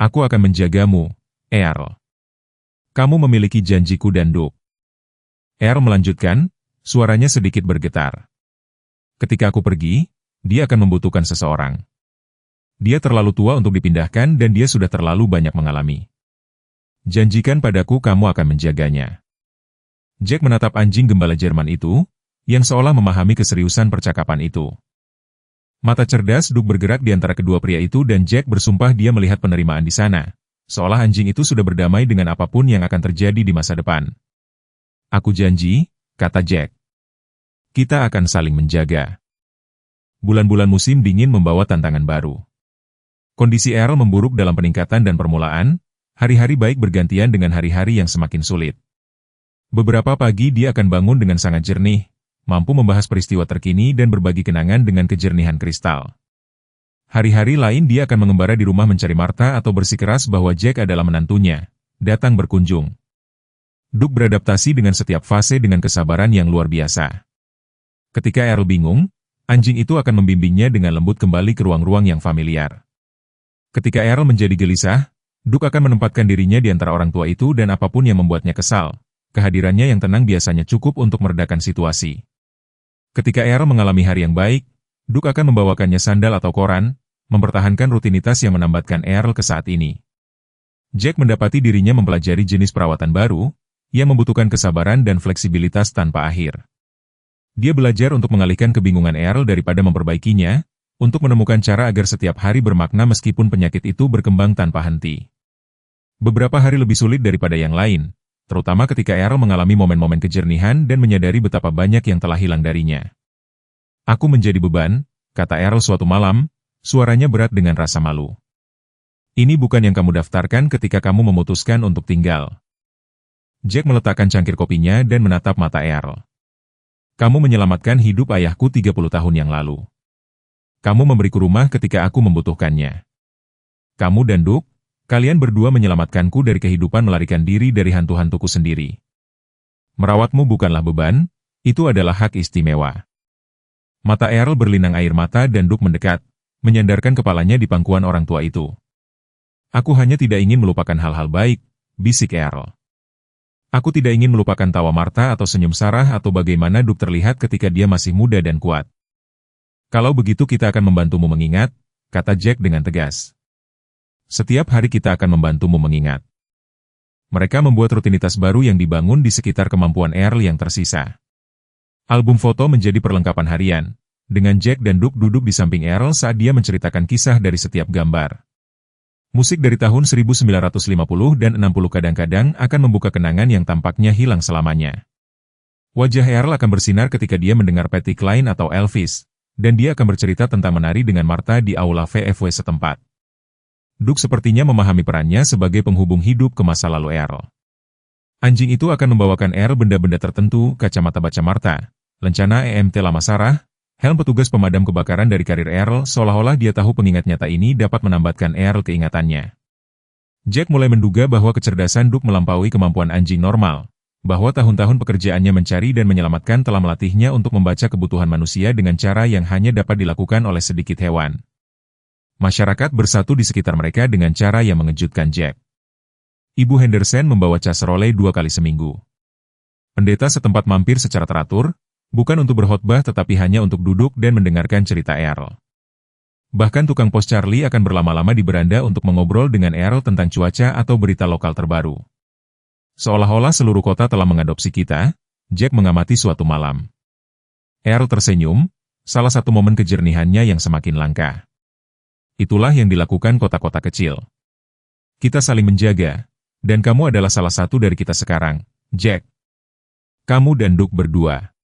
A: Aku akan menjagamu, Earl. Kamu memiliki janjiku dan Duke. Earl melanjutkan, suaranya sedikit bergetar. Ketika aku pergi, dia akan membutuhkan seseorang. Dia terlalu tua untuk dipindahkan dan dia sudah terlalu banyak mengalami. Janjikan padaku kamu akan menjaganya. Jack menatap anjing gembala Jerman itu, yang seolah memahami keseriusan percakapan itu. Mata cerdas Duke bergerak di antara kedua pria itu dan Jack bersumpah dia melihat penerimaan di sana, seolah anjing itu sudah berdamai dengan apapun yang akan terjadi di masa depan. Aku janji, kata Jack. Kita akan saling menjaga. Bulan-bulan musim dingin membawa tantangan baru. Kondisi Earl memburuk dalam peningkatan dan permulaan, hari-hari baik bergantian dengan hari-hari yang semakin sulit. Beberapa pagi dia akan bangun dengan sangat jernih, mampu membahas peristiwa terkini dan berbagi kenangan dengan kejernihan kristal. Hari-hari lain dia akan mengembara di rumah mencari Martha atau bersikeras bahwa Jack adalah menantunya, datang berkunjung. Duke beradaptasi dengan setiap fase dengan kesabaran yang luar biasa. Ketika Earl bingung, anjing itu akan membimbingnya dengan lembut kembali ke ruang-ruang yang familiar. Ketika Earl menjadi gelisah, Duke akan menempatkan dirinya di antara orang tua itu dan apapun yang membuatnya kesal. Kehadirannya yang tenang biasanya cukup untuk meredakan situasi. Ketika Earl mengalami hari yang baik, Duke akan membawakannya sandal atau koran, mempertahankan rutinitas yang menambatkan Earl ke saat ini. Jack mendapati dirinya mempelajari jenis perawatan baru, yang membutuhkan kesabaran dan fleksibilitas tanpa akhir. Dia belajar untuk mengalihkan kebingungan Earl daripada memperbaikinya, untuk menemukan cara agar setiap hari bermakna meskipun penyakit itu berkembang tanpa henti. Beberapa hari lebih sulit daripada yang lain, terutama ketika Earl mengalami momen-momen kejernihan dan menyadari betapa banyak yang telah hilang darinya. Aku menjadi beban, kata Earl suatu malam, suaranya berat dengan rasa malu. Ini bukan yang kamu daftarkan ketika kamu memutuskan untuk tinggal. Jack meletakkan cangkir kopinya dan menatap mata Earl. Kamu menyelamatkan hidup ayahku 30 tahun yang lalu. Kamu memberiku rumah ketika aku membutuhkannya. Kamu dan Duke, kalian berdua menyelamatkanku dari kehidupan melarikan diri dari hantu-hantuku sendiri. Merawatmu bukanlah beban, itu adalah hak istimewa. Mata Earl berlinang air mata dan Duke mendekat, menyandarkan kepalanya di pangkuan orang tua itu. Aku hanya tidak ingin melupakan hal-hal baik, bisik Earl. Aku tidak ingin melupakan tawa Martha atau senyum Sarah atau bagaimana Duke terlihat ketika dia masih muda dan kuat. Kalau begitu kita akan membantumu mengingat, kata Jack dengan tegas. Setiap hari kita akan membantumu mengingat. Mereka membuat rutinitas baru yang dibangun di sekitar kemampuan Earl yang tersisa. Album foto menjadi perlengkapan harian, dengan Jack dan Duke duduk di samping Earl saat dia menceritakan kisah dari setiap gambar. Musik dari tahun 1950 dan 60 kadang-kadang akan membuka kenangan yang tampaknya hilang selamanya. Wajah Earl akan bersinar ketika dia mendengar Patsy Cline atau Elvis, dan dia akan bercerita tentang menari dengan Martha di aula VFW setempat. Duke sepertinya memahami perannya sebagai penghubung hidup ke masa lalu Earl. Anjing itu akan membawakan Earl benda-benda tertentu, kacamata baca Martha, lencana EMT lama Sarah, Helm petugas pemadam kebakaran dari karir Earl seolah-olah dia tahu pengingat nyata ini dapat menambatkan Earl keingatannya. Jack mulai menduga bahwa kecerdasan Duke melampaui kemampuan anjing normal, bahwa tahun-tahun pekerjaannya mencari dan menyelamatkan telah melatihnya untuk membaca kebutuhan manusia dengan cara yang hanya dapat dilakukan oleh sedikit hewan. Masyarakat bersatu di sekitar mereka dengan cara yang mengejutkan Jack. Ibu Henderson membawa casserole 2 kali seminggu. Pendeta setempat mampir secara teratur, bukan untuk berkhotbah tetapi hanya untuk duduk dan mendengarkan cerita Earl. Bahkan tukang pos Charlie akan berlama-lama di beranda untuk mengobrol dengan Earl tentang cuaca atau berita lokal terbaru. Seolah-olah seluruh kota telah mengadopsi kita, Jack mengamati suatu malam. Earl tersenyum, salah satu momen kejernihannya yang semakin langka. Itulah yang dilakukan kota-kota kecil. Kita saling menjaga, dan kamu adalah salah satu dari kita sekarang, Jack. Kamu dan Duke berdua.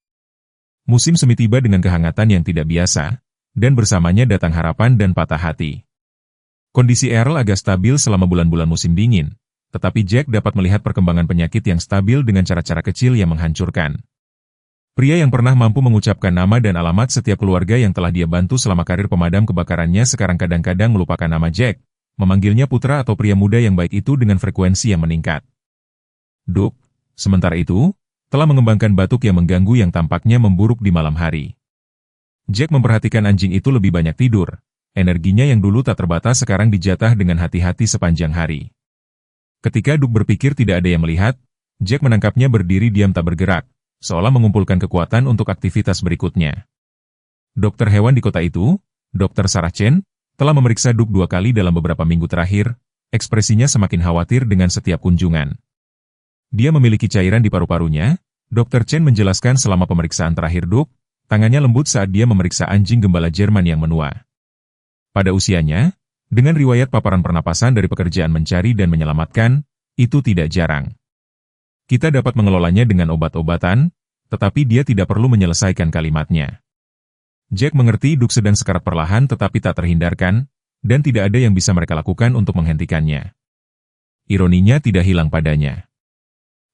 A: Musim semi tiba dengan kehangatan yang tidak biasa, dan bersamanya datang harapan dan patah hati. Kondisi Earl agak stabil selama bulan-bulan musim dingin, tetapi Jack dapat melihat perkembangan penyakit yang stabil dengan cara-cara kecil yang menghancurkan. Pria yang pernah mampu mengucapkan nama dan alamat setiap keluarga yang telah dia bantu selama karir pemadam kebakarannya sekarang kadang-kadang melupakan nama Jack, memanggilnya putra atau pria muda yang baik itu dengan frekuensi yang meningkat. Duke, sementara itu, telah mengembangkan batuk yang mengganggu yang tampaknya memburuk di malam hari. Jack memperhatikan anjing itu lebih banyak tidur. Energinya yang dulu tak terbatas sekarang dijatah dengan hati-hati sepanjang hari. Ketika Duke berpikir tidak ada yang melihat, Jack menangkapnya berdiri diam tak bergerak, seolah mengumpulkan kekuatan untuk aktivitas berikutnya. Dokter hewan di kota itu, Dr. Sarah Chen, telah memeriksa Duke 2 kali dalam beberapa minggu terakhir, ekspresinya semakin khawatir dengan setiap kunjungan. Dia memiliki cairan di paru-parunya. Dr. Chen menjelaskan selama pemeriksaan terakhir Duke, tangannya lembut saat dia memeriksa anjing gembala Jerman yang menua. Pada usianya, dengan riwayat paparan pernapasan dari pekerjaan mencari dan menyelamatkan, itu tidak jarang. Kita dapat mengelolanya dengan obat-obatan, tetapi dia tidak perlu menyelesaikan kalimatnya. Jack mengerti Duke sedang sekarat perlahan tetapi tak terhindarkan, dan tidak ada yang bisa mereka lakukan untuk menghentikannya. Ironinya tidak hilang padanya.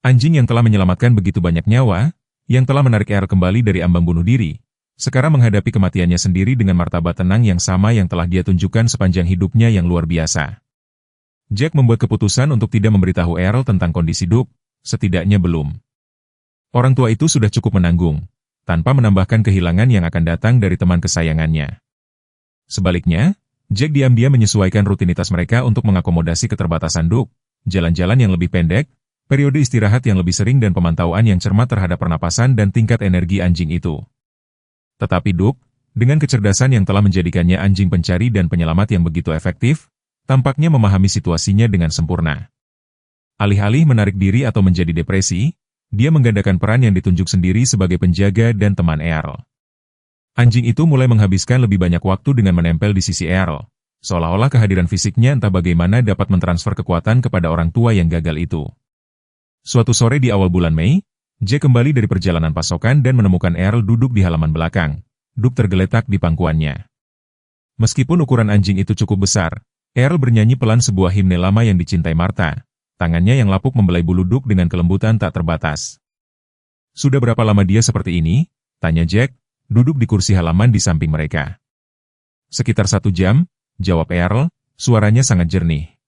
A: Anjing yang telah menyelamatkan begitu banyak nyawa, yang telah menarik Earl kembali dari ambang bunuh diri, sekarang menghadapi kematiannya sendiri dengan martabat tenang yang sama yang telah dia tunjukkan sepanjang hidupnya yang luar biasa. Jack membuat keputusan untuk tidak memberitahu Earl tentang kondisi Duke, setidaknya belum. Orang tua itu sudah cukup menanggung, tanpa menambahkan kehilangan yang akan datang dari teman kesayangannya. Sebaliknya, Jack diam-diam menyesuaikan rutinitas mereka untuk mengakomodasi keterbatasan Duke, jalan-jalan yang lebih pendek, periode istirahat yang lebih sering dan pemantauan yang cermat terhadap pernapasan dan tingkat energi anjing itu. Tetapi Duke, dengan kecerdasan yang telah menjadikannya anjing pencari dan penyelamat yang begitu efektif, tampaknya memahami situasinya dengan sempurna. Alih-alih menarik diri atau menjadi depresi, dia menggandakan peran yang ditunjuk sendiri sebagai penjaga dan teman Earl. Anjing itu mulai menghabiskan lebih banyak waktu dengan menempel di sisi Earl, seolah-olah kehadiran fisiknya entah bagaimana dapat mentransfer kekuatan kepada orang tua yang gagal itu. Suatu sore di awal bulan Mei, Jack kembali dari perjalanan pasokan dan menemukan Earl duduk di halaman belakang. Duke tergeletak di pangkuannya. Meskipun ukuran anjing itu cukup besar, Earl bernyanyi pelan sebuah himne lama yang dicintai Martha. Tangannya yang lapuk membelai bulu Duke dengan kelembutan tak terbatas. Sudah berapa lama dia seperti ini? Tanya Jack, duduk di kursi halaman di samping mereka. Sekitar 1 jam, jawab Earl, suaranya sangat jernih.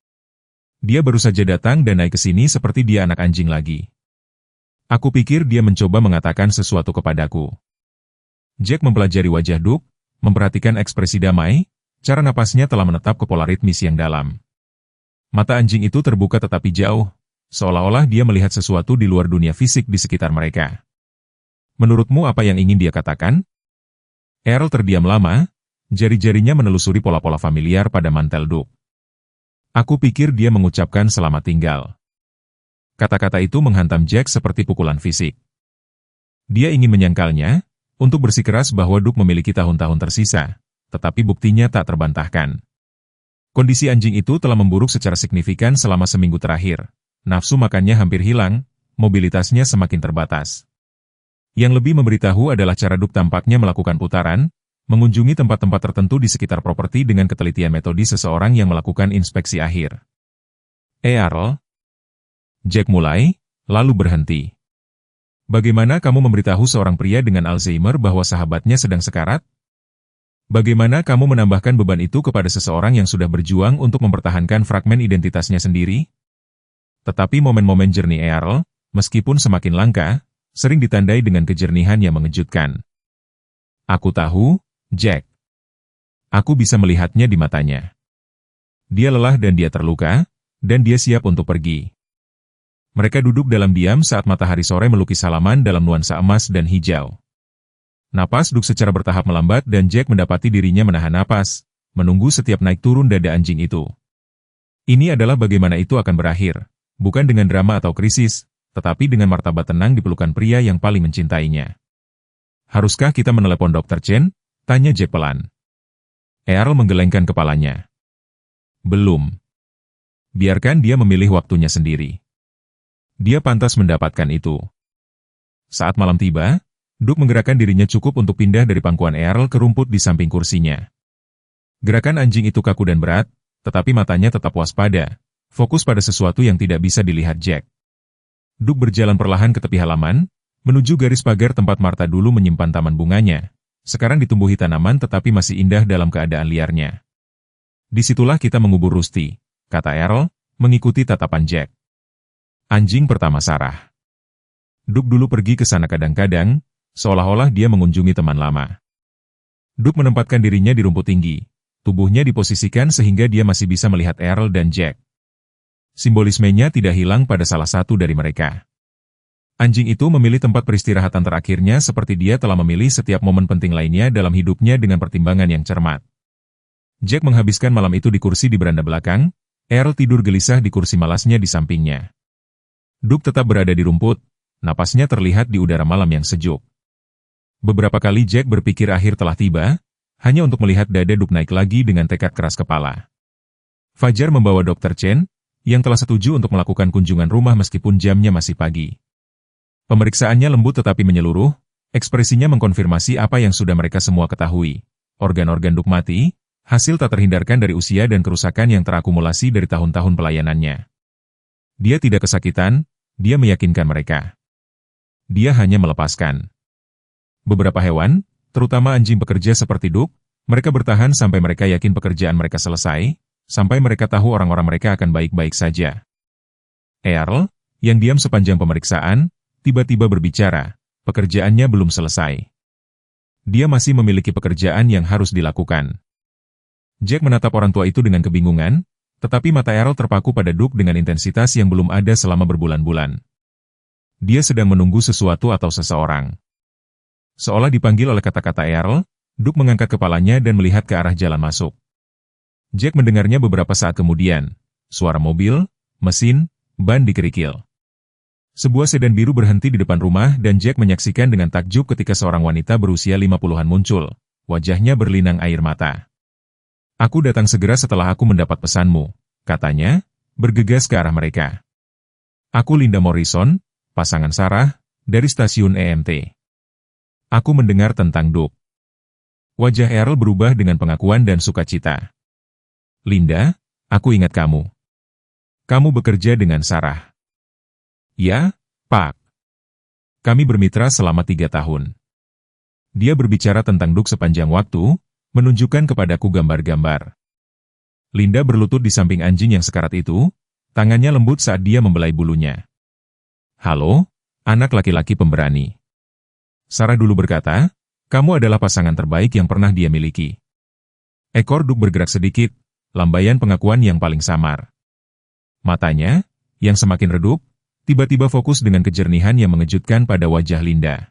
A: Dia baru saja datang dan naik ke sini seperti dia anak anjing lagi. Aku pikir dia mencoba mengatakan sesuatu kepadaku. Jack mempelajari wajah Duke, memperhatikan ekspresi damai, cara napasnya telah menetap ke pola ritmis yang dalam. Mata anjing itu terbuka tetapi jauh, seolah-olah dia melihat sesuatu di luar dunia fisik di sekitar mereka. Menurutmu apa yang ingin dia katakan? Earl terdiam lama, jari-jarinya menelusuri pola-pola familiar pada mantel Duke. Aku pikir dia mengucapkan selamat tinggal. Kata-kata itu menghantam Jack seperti pukulan fisik. Dia ingin menyangkalnya, untuk bersikeras bahwa Duke memiliki tahun-tahun tersisa, tetapi buktinya tak terbantahkan. Kondisi anjing itu telah memburuk secara signifikan selama seminggu terakhir. Nafsu makannya hampir hilang, mobilitasnya semakin terbatas. Yang lebih memberitahu adalah cara Duke tampaknya melakukan putaran, mengunjungi tempat-tempat tertentu di sekitar properti dengan ketelitian metodis seseorang yang melakukan inspeksi akhir. Earl? Jack mulai, lalu berhenti. Bagaimana kamu memberitahu seorang pria dengan Alzheimer bahwa sahabatnya sedang sekarat? Bagaimana kamu menambahkan beban itu kepada seseorang yang sudah berjuang untuk mempertahankan fragmen identitasnya sendiri? Tetapi momen-momen jernih Earl, meskipun semakin langka, sering ditandai dengan kejernihan yang mengejutkan. Aku tahu, Jack. Aku bisa melihatnya di matanya. Dia lelah dan dia terluka, dan dia siap untuk pergi. Mereka duduk dalam diam saat matahari sore melukis halaman dalam nuansa emas dan hijau. Napas Duke secara bertahap melambat dan Jack mendapati dirinya menahan napas, menunggu setiap naik turun dada anjing itu. Ini adalah bagaimana itu akan berakhir, bukan dengan drama atau krisis, tetapi dengan martabat tenang di pelukan pria yang paling mencintainya. Haruskah kita menelepon Dr. Chen? Tanya Jack pelan. Earl menggelengkan kepalanya. Belum. Biarkan dia memilih waktunya sendiri. Dia pantas mendapatkan itu. Saat malam tiba, Duke menggerakkan dirinya cukup untuk pindah dari pangkuan Earl ke rumput di samping kursinya. Gerakan anjing itu kaku dan berat, tetapi matanya tetap waspada, fokus pada sesuatu yang tidak bisa dilihat Jack. Duke berjalan perlahan ke tepi halaman, menuju garis pagar tempat Martha dulu menyimpan taman bunganya. Sekarang ditumbuhi tanaman tetapi masih indah dalam keadaan liarnya. Disitulah kita mengubur Rusty, kata Earl, mengikuti tatapan Jack. Anjing pertama Sarah. Duke dulu pergi ke sana kadang-kadang, seolah-olah dia mengunjungi teman lama. Duke menempatkan dirinya di rumput tinggi, tubuhnya diposisikan sehingga dia masih bisa melihat Earl dan Jack. Simbolismenya tidak hilang pada salah satu dari mereka. Anjing itu memilih tempat peristirahatan terakhirnya seperti dia telah memilih setiap momen penting lainnya dalam hidupnya dengan pertimbangan yang cermat. Jack menghabiskan malam itu di kursi di beranda belakang, Earl tidur gelisah di kursi malasnya di sampingnya. Duke tetap berada di rumput, napasnya terlihat di udara malam yang sejuk. Beberapa kali Jack berpikir akhir telah tiba, hanya untuk melihat dada Duke naik lagi dengan tekad keras kepala. Fajar membawa Dr. Chen, yang telah setuju untuk melakukan kunjungan rumah meskipun jamnya masih pagi. Pemeriksaannya lembut tetapi menyeluruh, ekspresinya mengkonfirmasi apa yang sudah mereka semua ketahui. Organ-organ Duke mati, hasil tak terhindarkan dari usia dan kerusakan yang terakumulasi dari tahun-tahun pelayanannya. Dia tidak kesakitan, dia meyakinkan mereka. Dia hanya melepaskan. Beberapa hewan, terutama anjing pekerja seperti Duke, mereka bertahan sampai mereka yakin pekerjaan mereka selesai, sampai mereka tahu orang-orang mereka akan baik-baik saja. Earl, yang diam sepanjang pemeriksaan, tiba-tiba berbicara, pekerjaannya belum selesai. Dia masih memiliki pekerjaan yang harus dilakukan. Jack menatap orang tua itu dengan kebingungan, tetapi mata Earl terpaku pada Duke dengan intensitas yang belum ada selama berbulan-bulan. Dia sedang menunggu sesuatu atau seseorang. Seolah dipanggil oleh kata-kata Earl, Duke mengangkat kepalanya dan melihat ke arah jalan masuk. Jack mendengarnya beberapa saat kemudian, suara mobil, mesin, ban dikerikil. Sebuah sedan biru berhenti di depan rumah dan Jack menyaksikan dengan takjub ketika seorang wanita berusia 50-an muncul, wajahnya berlinang air mata. Aku datang segera setelah aku mendapat pesanmu, katanya, bergegas ke arah mereka. Aku Linda Morrison, pasangan Sarah, dari stasiun EMT. Aku mendengar tentang Duke. Wajah Earl berubah dengan pengakuan dan sukacita. Linda, aku ingat kamu. Kamu bekerja dengan Sarah. Ya, Pak. Kami bermitra selama 3 tahun. Dia berbicara tentang Duke sepanjang waktu, menunjukkan kepadaku gambar-gambar. Linda berlutut di samping anjing yang sekarat itu, tangannya lembut saat dia membelai bulunya. Halo, anak laki-laki pemberani. Sarah dulu berkata, kamu adalah pasangan terbaik yang pernah dia miliki. Ekor Duke bergerak sedikit, lambaian pengakuan yang paling samar. Matanya, yang semakin redup, tiba-tiba fokus dengan kejernihan yang mengejutkan pada wajah Linda.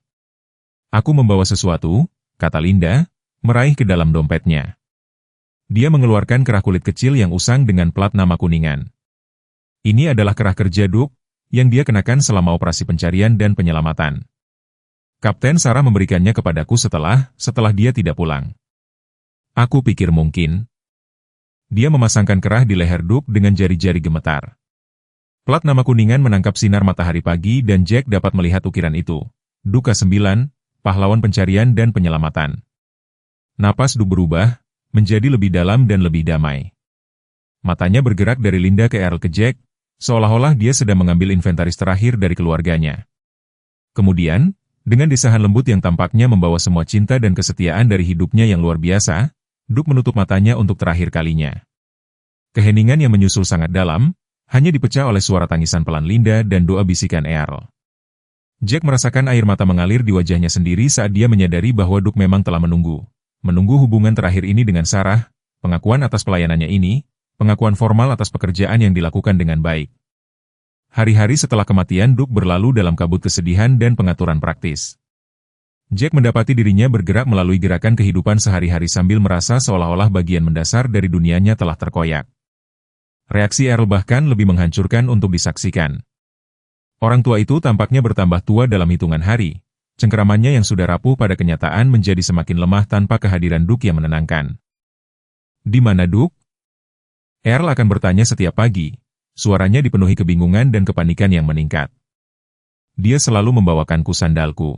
A: Aku membawa sesuatu, kata Linda, meraih ke dalam dompetnya. Dia mengeluarkan kerah kulit kecil yang usang dengan plat nama kuningan. Ini adalah kerah kerja Duke, yang dia kenakan selama operasi pencarian dan penyelamatan. Kapten Sarah memberikannya kepadaku setelah dia tidak pulang. Aku pikir mungkin. Dia memasangkan kerah di leher Duke dengan jari-jari gemetar. Plat nama kuningan menangkap sinar matahari pagi dan Jack dapat melihat ukiran itu. Duke K9, pahlawan pencarian dan penyelamatan. Napas Duke berubah, menjadi lebih dalam dan lebih damai. Matanya bergerak dari Linda ke Earl ke Jack, seolah-olah dia sedang mengambil inventaris terakhir dari keluarganya. Kemudian, dengan desahan lembut yang tampaknya membawa semua cinta dan kesetiaan dari hidupnya yang luar biasa, Duke menutup matanya untuk terakhir kalinya. Keheningan yang menyusul sangat dalam, hanya dipecah oleh suara tangisan pelan Linda dan doa bisikan Earl. Jack merasakan air mata mengalir di wajahnya sendiri saat dia menyadari bahwa Duke memang telah menunggu. Menunggu hubungan terakhir ini dengan Sarah, pengakuan atas pelayanannya ini, pengakuan formal atas pekerjaan yang dilakukan dengan baik. Hari-hari setelah kematian Duke berlalu dalam kabut kesedihan dan pengaturan praktis. Jack mendapati dirinya bergerak melalui gerakan kehidupan sehari-hari sambil merasa seolah-olah bagian mendasar dari dunianya telah terkoyak. Reaksi Earl bahkan lebih menghancurkan untuk disaksikan. Orang tua itu tampaknya bertambah tua dalam hitungan hari. Cengkeramannya yang sudah rapuh pada kenyataan menjadi semakin lemah tanpa kehadiran Duke yang menenangkan. Di mana Duke? Earl akan bertanya setiap pagi. Suaranya dipenuhi kebingungan dan kepanikan yang meningkat. Dia selalu membawakanku sandalku.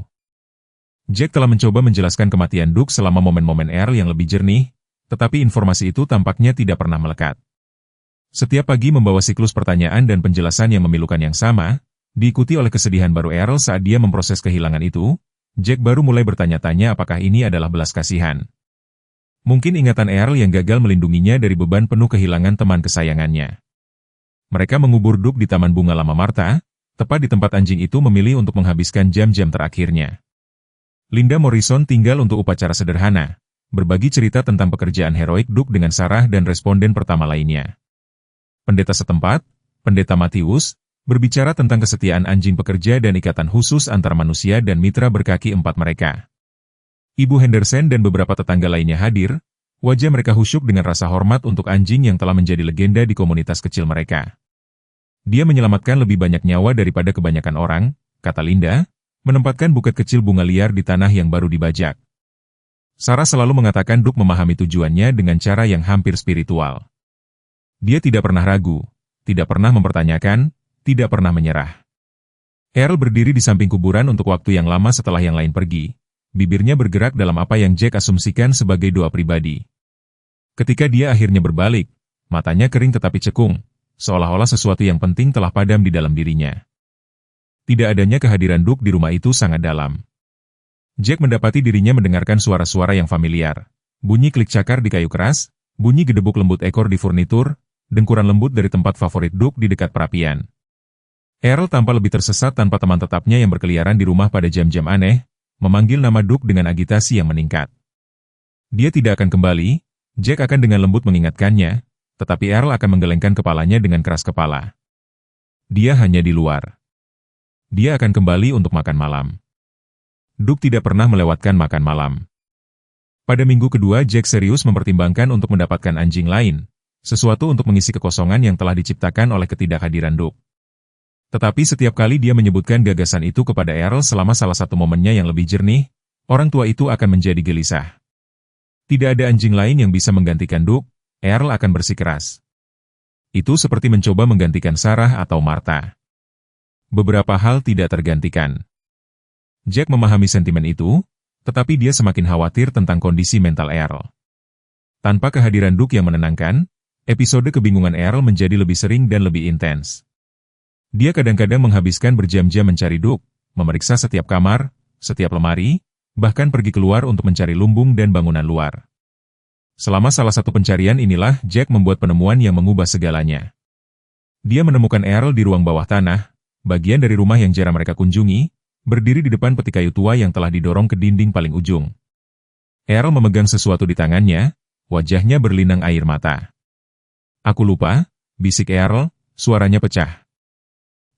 A: Jack telah mencoba menjelaskan kematian Duke selama momen-momen Earl yang lebih jernih, tetapi informasi itu tampaknya tidak pernah melekat. Setiap pagi membawa siklus pertanyaan dan penjelasan yang memilukan yang sama, diikuti oleh kesedihan baru Earl saat dia memproses kehilangan itu. Jack baru mulai bertanya-tanya apakah ini adalah belas kasihan. Mungkin ingatan Earl yang gagal melindunginya dari beban penuh kehilangan teman kesayangannya. Mereka mengubur Duke di Taman Bunga Lama Marta, tepat di tempat anjing itu memilih untuk menghabiskan jam-jam terakhirnya. Linda Morrison tinggal untuk upacara sederhana, berbagi cerita tentang pekerjaan heroik Duke dengan Sarah dan responden pertama lainnya. Pendeta setempat, Pendeta Matius, berbicara tentang kesetiaan anjing pekerja dan ikatan khusus antar manusia dan mitra berkaki empat mereka. Ibu Henderson dan beberapa tetangga lainnya hadir, wajah mereka khusyuk dengan rasa hormat untuk anjing yang telah menjadi legenda di komunitas kecil mereka. Dia menyelamatkan lebih banyak nyawa daripada kebanyakan orang, kata Linda, menempatkan buket kecil bunga liar di tanah yang baru dibajak. Sarah selalu mengatakan Duke memahami tujuannya dengan cara yang hampir spiritual. Dia tidak pernah ragu, tidak pernah mempertanyakan, tidak pernah menyerah. Earl berdiri di samping kuburan untuk waktu yang lama setelah yang lain pergi. Bibirnya bergerak dalam apa yang Jack asumsikan sebagai doa pribadi. Ketika dia akhirnya berbalik, matanya kering tetapi cekung, seolah-olah sesuatu yang penting telah padam di dalam dirinya. Tidak adanya kehadiran Duke di rumah itu sangat dalam. Jack mendapati dirinya mendengarkan suara-suara yang familiar. Bunyi klik cakar di kayu keras, bunyi gedebuk lembut ekor di furnitur, dengkuran lembut dari tempat favorit Duke di dekat perapian. Earl tampak lebih tersesat tanpa teman tetapnya yang berkeliaran di rumah pada jam-jam aneh, memanggil nama Duke dengan agitasi yang meningkat. Dia tidak akan kembali, Jack akan dengan lembut mengingatkannya, tetapi Earl akan menggelengkan kepalanya dengan keras kepala. Dia hanya di luar. Dia akan kembali untuk makan malam. Duke tidak pernah melewatkan makan malam. Pada minggu kedua Jack serius mempertimbangkan untuk mendapatkan anjing lain, sesuatu untuk mengisi kekosongan yang telah diciptakan oleh ketidakhadiran Duke. Tetapi setiap kali dia menyebutkan gagasan itu kepada Earl selama salah satu momennya yang lebih jernih, orang tua itu akan menjadi gelisah. Tidak ada anjing lain yang bisa menggantikan Duke, Earl akan bersikeras. Itu seperti mencoba menggantikan Sarah atau Martha. Beberapa hal tidak tergantikan. Jack memahami sentimen itu, tetapi dia semakin khawatir tentang kondisi mental Earl. Tanpa kehadiran Duke yang menenangkan, episode kebingungan Earl menjadi lebih sering dan lebih intens. Dia kadang-kadang menghabiskan berjam-jam mencari Duke, memeriksa setiap kamar, setiap lemari, bahkan pergi keluar untuk mencari lumbung dan bangunan luar. Selama salah satu pencarian inilah Jack membuat penemuan yang mengubah segalanya. Dia menemukan Earl di ruang bawah tanah, bagian dari rumah yang jarang mereka kunjungi, berdiri di depan peti kayu tua yang telah didorong ke dinding paling ujung. Earl memegang sesuatu di tangannya, wajahnya berlinang air mata. "Aku lupa," bisik Earl, suaranya pecah.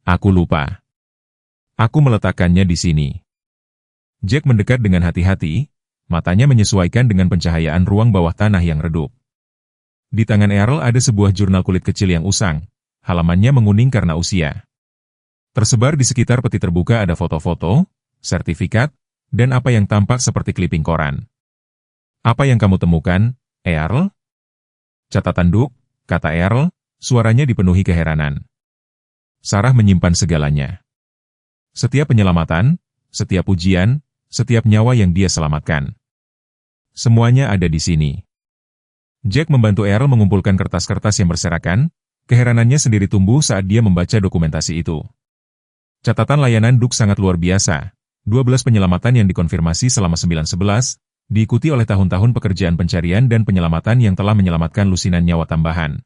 A: "Aku lupa. Aku meletakkannya di sini." Jack mendekat dengan hati-hati, matanya menyesuaikan dengan pencahayaan ruang bawah tanah yang redup. Di tangan Earl ada sebuah jurnal kulit kecil yang usang, halamannya menguning karena usia. Tersebar di sekitar peti terbuka ada foto-foto, sertifikat, dan apa yang tampak seperti kliping koran. "Apa yang kamu temukan, Earl?" "Catatan Duke," kata Earl, suaranya dipenuhi keheranan. Sarah menyimpan segalanya. Setiap penyelamatan, setiap ujian, setiap nyawa yang dia selamatkan. Semuanya ada di sini. Jack membantu Earl mengumpulkan kertas-kertas yang berserakan, keheranannya sendiri tumbuh saat dia membaca dokumentasi itu. Catatan layanan Duke sangat luar biasa. 12 penyelamatan yang dikonfirmasi selama 9/11, diikuti oleh tahun-tahun pekerjaan pencarian dan penyelamatan yang telah menyelamatkan lusinan nyawa tambahan.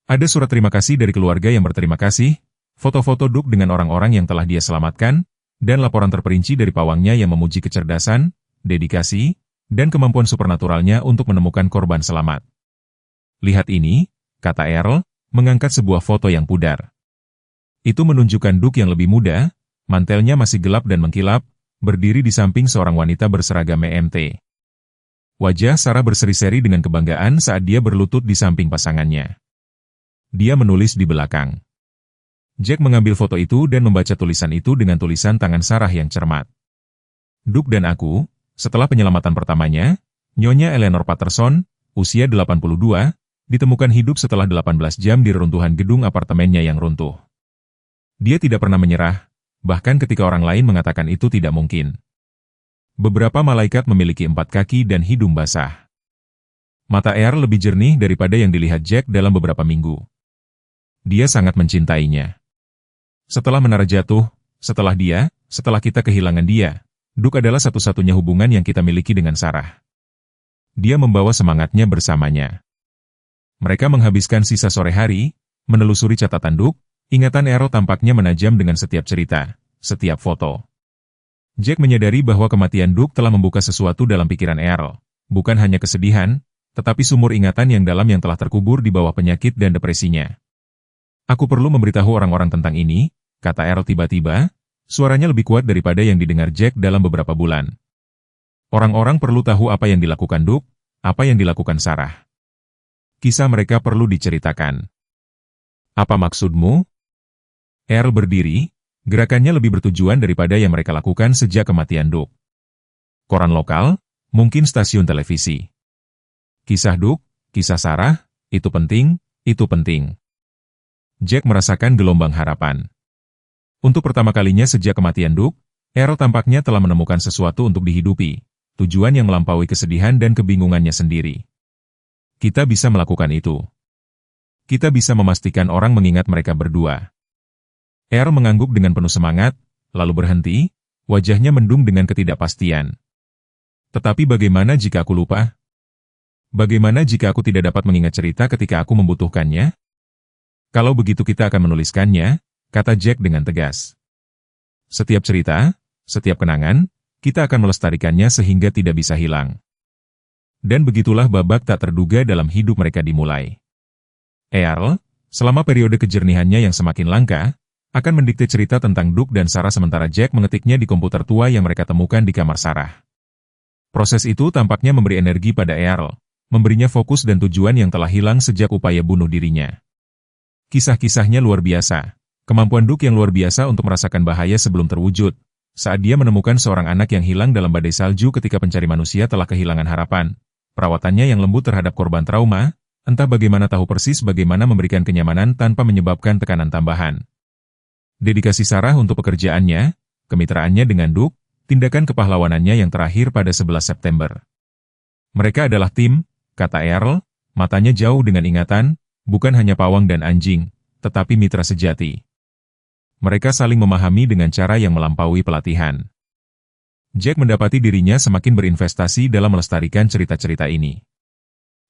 A: Ada surat terima kasih dari keluarga yang berterima kasih, foto-foto Duke dengan orang-orang yang telah dia selamatkan, dan laporan terperinci dari pawangnya yang memuji kecerdasan, dedikasi, dan kemampuan supernaturalnya untuk menemukan korban selamat. Lihat ini, kata Earl, mengangkat sebuah foto yang pudar. Itu menunjukkan Duke yang lebih muda, mantelnya masih gelap dan mengkilap, berdiri di samping seorang wanita berseragam EMT. Wajah Sarah berseri-seri dengan kebanggaan saat dia berlutut di samping pasangannya. Dia menulis di belakang. Jack mengambil foto itu dan membaca tulisan itu dengan tulisan tangan Sarah yang cermat. Duke dan aku, setelah penyelamatan pertamanya, Nyonya Eleanor Patterson, usia 82, ditemukan hidup setelah 18 jam di reruntuhan gedung apartemennya yang runtuh. Dia tidak pernah menyerah, bahkan ketika orang lain mengatakan itu tidak mungkin. Beberapa malaikat memiliki 4 kaki dan hidung basah. Mata Earl lebih jernih daripada yang dilihat Jack dalam beberapa minggu. Dia sangat mencintainya. Setelah menara jatuh, setelah kita kehilangan dia, Duke adalah satu-satunya hubungan yang kita miliki dengan Sarah. Dia membawa semangatnya bersamanya. Mereka menghabiskan sisa sore hari, menelusuri catatan Duke, ingatan Earl tampaknya menajam dengan setiap cerita, setiap foto. Jack menyadari bahwa kematian Duke telah membuka sesuatu dalam pikiran Earl, bukan hanya kesedihan, tetapi sumur ingatan yang dalam yang telah terkubur di bawah penyakit dan depresinya. Aku perlu memberitahu orang-orang tentang ini, kata Earl tiba-tiba, suaranya lebih kuat daripada yang didengar Jack dalam beberapa bulan. Orang-orang perlu tahu apa yang dilakukan Duke, apa yang dilakukan Sarah. Kisah mereka perlu diceritakan. Apa maksudmu? Earl berdiri, gerakannya lebih bertujuan daripada yang mereka lakukan sejak kematian Duke. Koran lokal, mungkin stasiun televisi. Kisah Duke, kisah Sarah, itu penting, itu penting. Jack merasakan gelombang harapan. Untuk pertama kalinya sejak kematian Duke, Earl tampaknya telah menemukan sesuatu untuk dihidupi, tujuan yang melampaui kesedihan dan kebingungannya sendiri. Kita bisa melakukan itu. Kita bisa memastikan orang mengingat mereka berdua. Earl mengangguk dengan penuh semangat, lalu berhenti, wajahnya mendung dengan ketidakpastian. Tetapi bagaimana jika aku lupa? Bagaimana jika aku tidak dapat mengingat cerita ketika aku membutuhkannya? Kalau begitu kita akan menuliskannya, kata Jack dengan tegas. Setiap cerita, setiap kenangan, kita akan melestarikannya sehingga tidak bisa hilang. Dan begitulah babak tak terduga dalam hidup mereka dimulai. Earl, selama periode kejernihannya yang semakin langka, akan mendikte cerita tentang Duke dan Sarah sementara Jack mengetiknya di komputer tua yang mereka temukan di kamar Sarah. Proses itu tampaknya memberi energi pada Earl, memberinya fokus dan tujuan yang telah hilang sejak upaya bunuh dirinya. Kisah-kisahnya luar biasa. Kemampuan Duke yang luar biasa untuk merasakan bahaya sebelum terwujud, saat dia menemukan seorang anak yang hilang dalam badai salju ketika pencari manusia telah kehilangan harapan. Perawatannya yang lembut terhadap korban trauma, entah bagaimana tahu persis bagaimana memberikan kenyamanan tanpa menyebabkan tekanan tambahan. Dedikasi Sarah untuk pekerjaannya, kemitraannya dengan Duke, tindakan kepahlawanannya yang terakhir pada 11 September. Mereka adalah tim, kata Earl, matanya jauh dengan ingatan, bukan hanya pawang dan anjing, tetapi mitra sejati. Mereka saling memahami dengan cara yang melampaui pelatihan. Jack mendapati dirinya semakin berinvestasi dalam melestarikan cerita-cerita ini.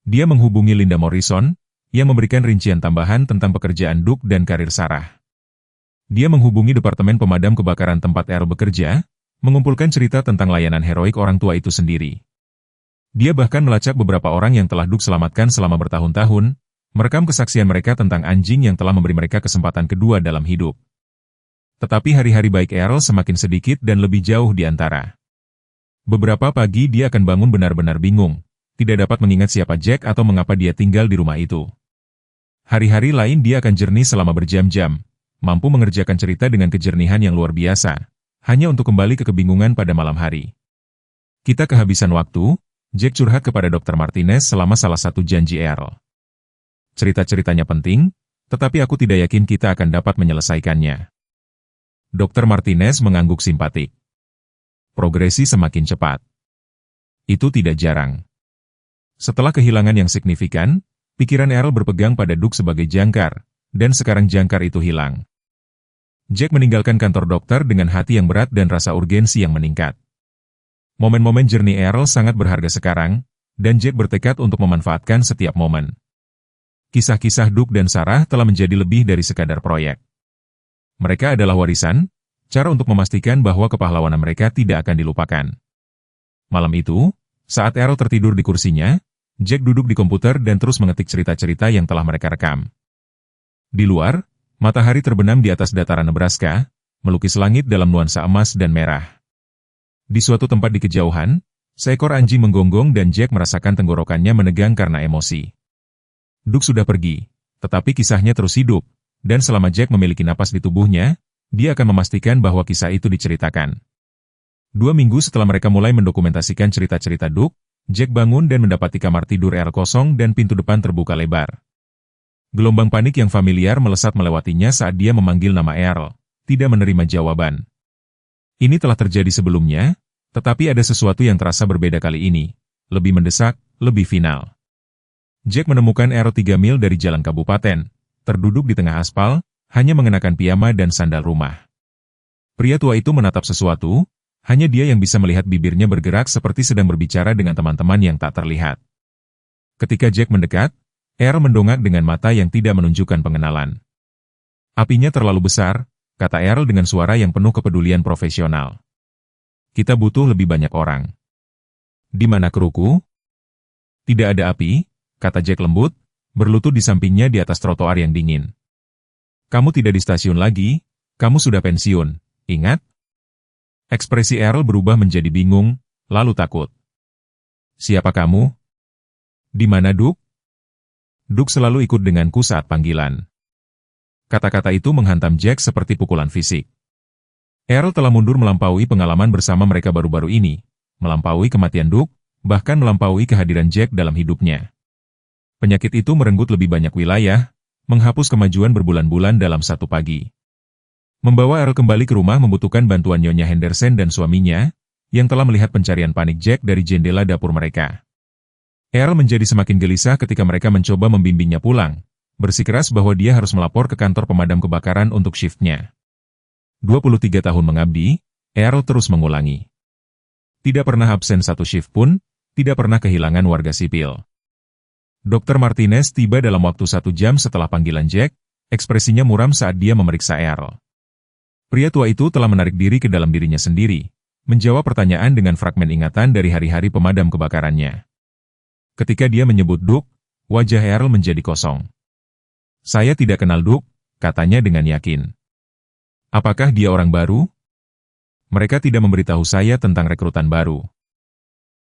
A: Dia menghubungi Linda Morrison, yang memberikan rincian tambahan tentang pekerjaan Duke dan karir Sarah. Dia menghubungi Departemen Pemadam Kebakaran tempat Earl bekerja, mengumpulkan cerita tentang layanan heroik orang tua itu sendiri. Dia bahkan melacak beberapa orang yang telah Duke selamatkan selama bertahun-tahun, merekam kesaksian mereka tentang anjing yang telah memberi mereka kesempatan kedua dalam hidup. Tetapi hari-hari baik Earl semakin sedikit dan lebih jauh di antara. Beberapa pagi dia akan bangun benar-benar bingung, tidak dapat mengingat siapa Jack atau mengapa dia tinggal di rumah itu. Hari-hari lain dia akan jernih selama berjam-jam, mampu mengerjakan cerita dengan kejernihan yang luar biasa, hanya untuk kembali ke kebingungan pada malam hari. Kita kehabisan waktu, Jack curhat kepada Dr. Martinez selama salah satu janji Earl. Cerita-ceritanya penting, tetapi aku tidak yakin kita akan dapat menyelesaikannya. Dr. Martinez mengangguk simpatik. Progresi semakin cepat. Itu tidak jarang. Setelah kehilangan yang signifikan, pikiran Earl berpegang pada Duke sebagai jangkar, dan sekarang jangkar itu hilang. Jack meninggalkan kantor dokter dengan hati yang berat dan rasa urgensi yang meningkat. Momen-momen jernih Earl sangat berharga sekarang, dan Jack bertekad untuk memanfaatkan setiap momen. Kisah-kisah Duke dan Sarah telah menjadi lebih dari sekadar proyek. Mereka adalah warisan, cara untuk memastikan bahwa kepahlawanan mereka tidak akan dilupakan. Malam itu, saat Earl tertidur di kursinya, Jack duduk di komputer dan terus mengetik cerita-cerita yang telah mereka rekam. Di luar, matahari terbenam di atas dataran Nebraska, melukis langit dalam nuansa emas dan merah. Di suatu tempat di kejauhan, seekor anjing menggonggong dan Jack merasakan tenggorokannya menegang karena emosi. Duke sudah pergi, tetapi kisahnya terus hidup, dan selama Jack memiliki napas di tubuhnya, dia akan memastikan bahwa kisah itu diceritakan. 2 minggu setelah mereka mulai mendokumentasikan cerita-cerita Duke, Jack bangun dan mendapati kamar tidur Earl kosong dan pintu depan terbuka lebar. Gelombang panik yang familiar melesat melewatinya saat dia memanggil nama Earl, tidak menerima jawaban. Ini telah terjadi sebelumnya, tetapi ada sesuatu yang terasa berbeda kali ini, lebih mendesak, lebih final. Jack menemukan Earl 3 mil dari jalan kabupaten, terduduk di tengah aspal, hanya mengenakan piyama dan sandal rumah. Pria tua itu menatap sesuatu, hanya dia yang bisa melihat bibirnya bergerak seperti sedang berbicara dengan teman-teman yang tak terlihat. Ketika Jack mendekat, Earl mendongak dengan mata yang tidak menunjukkan pengenalan. Apinya terlalu besar, kata Earl dengan suara yang penuh kepedulian profesional. Kita butuh lebih banyak orang. Di mana kruku? Tidak ada api, kata Jack lembut, berlutut di sampingnya di atas trotoar yang dingin. Kamu tidak di stasiun lagi, kamu sudah pensiun, ingat? Ekspresi Earl berubah menjadi bingung, lalu takut. Siapa kamu? Di mana Duke? Duke selalu ikut denganku saat panggilan. Kata-kata itu menghantam Jack seperti pukulan fisik. Earl telah mundur melampaui pengalaman bersama mereka baru-baru ini, melampaui kematian Duke, bahkan melampaui kehadiran Jack dalam hidupnya. Penyakit itu merenggut lebih banyak wilayah, menghapus kemajuan berbulan-bulan dalam satu pagi. Membawa Earl kembali ke rumah membutuhkan bantuan Nyonya Henderson dan suaminya, yang telah melihat pencarian panik Jack dari jendela dapur mereka. Earl menjadi semakin gelisah ketika mereka mencoba membimbingnya pulang, bersikeras bahwa dia harus melapor ke kantor pemadam kebakaran untuk shiftnya. 23 tahun mengabdi, Earl terus mengulangi. Tidak pernah absen satu shift pun, tidak pernah kehilangan warga sipil. Dr. Martinez tiba dalam waktu 1 jam setelah panggilan Jack, ekspresinya muram saat dia memeriksa Earl. Pria tua itu telah menarik diri ke dalam dirinya sendiri, menjawab pertanyaan dengan fragmen ingatan dari hari-hari pemadam kebakarannya. Ketika dia menyebut Duke, wajah Earl menjadi kosong. Saya tidak kenal Duke, katanya dengan yakin. Apakah dia orang baru? Mereka tidak memberitahu saya tentang rekrutan baru.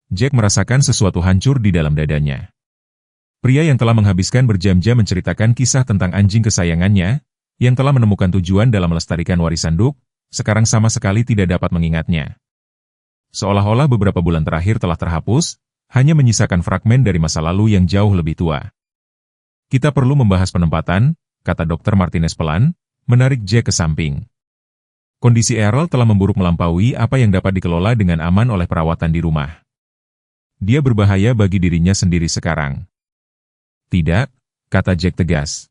A: Jack merasakan sesuatu hancur di dalam dadanya. Pria yang telah menghabiskan berjam-jam menceritakan kisah tentang anjing kesayangannya, yang telah menemukan tujuan dalam melestarikan warisan Duke, sekarang sama sekali tidak dapat mengingatnya. Seolah-olah beberapa bulan terakhir telah terhapus, hanya menyisakan fragmen dari masa lalu yang jauh lebih tua. Kita perlu membahas penempatan, kata Dr. Martinez pelan, menarik Jack ke samping. Kondisi Earl telah memburuk melampaui apa yang dapat dikelola dengan aman oleh perawatan di rumah. Dia berbahaya bagi dirinya sendiri sekarang. Tidak, kata Jack tegas.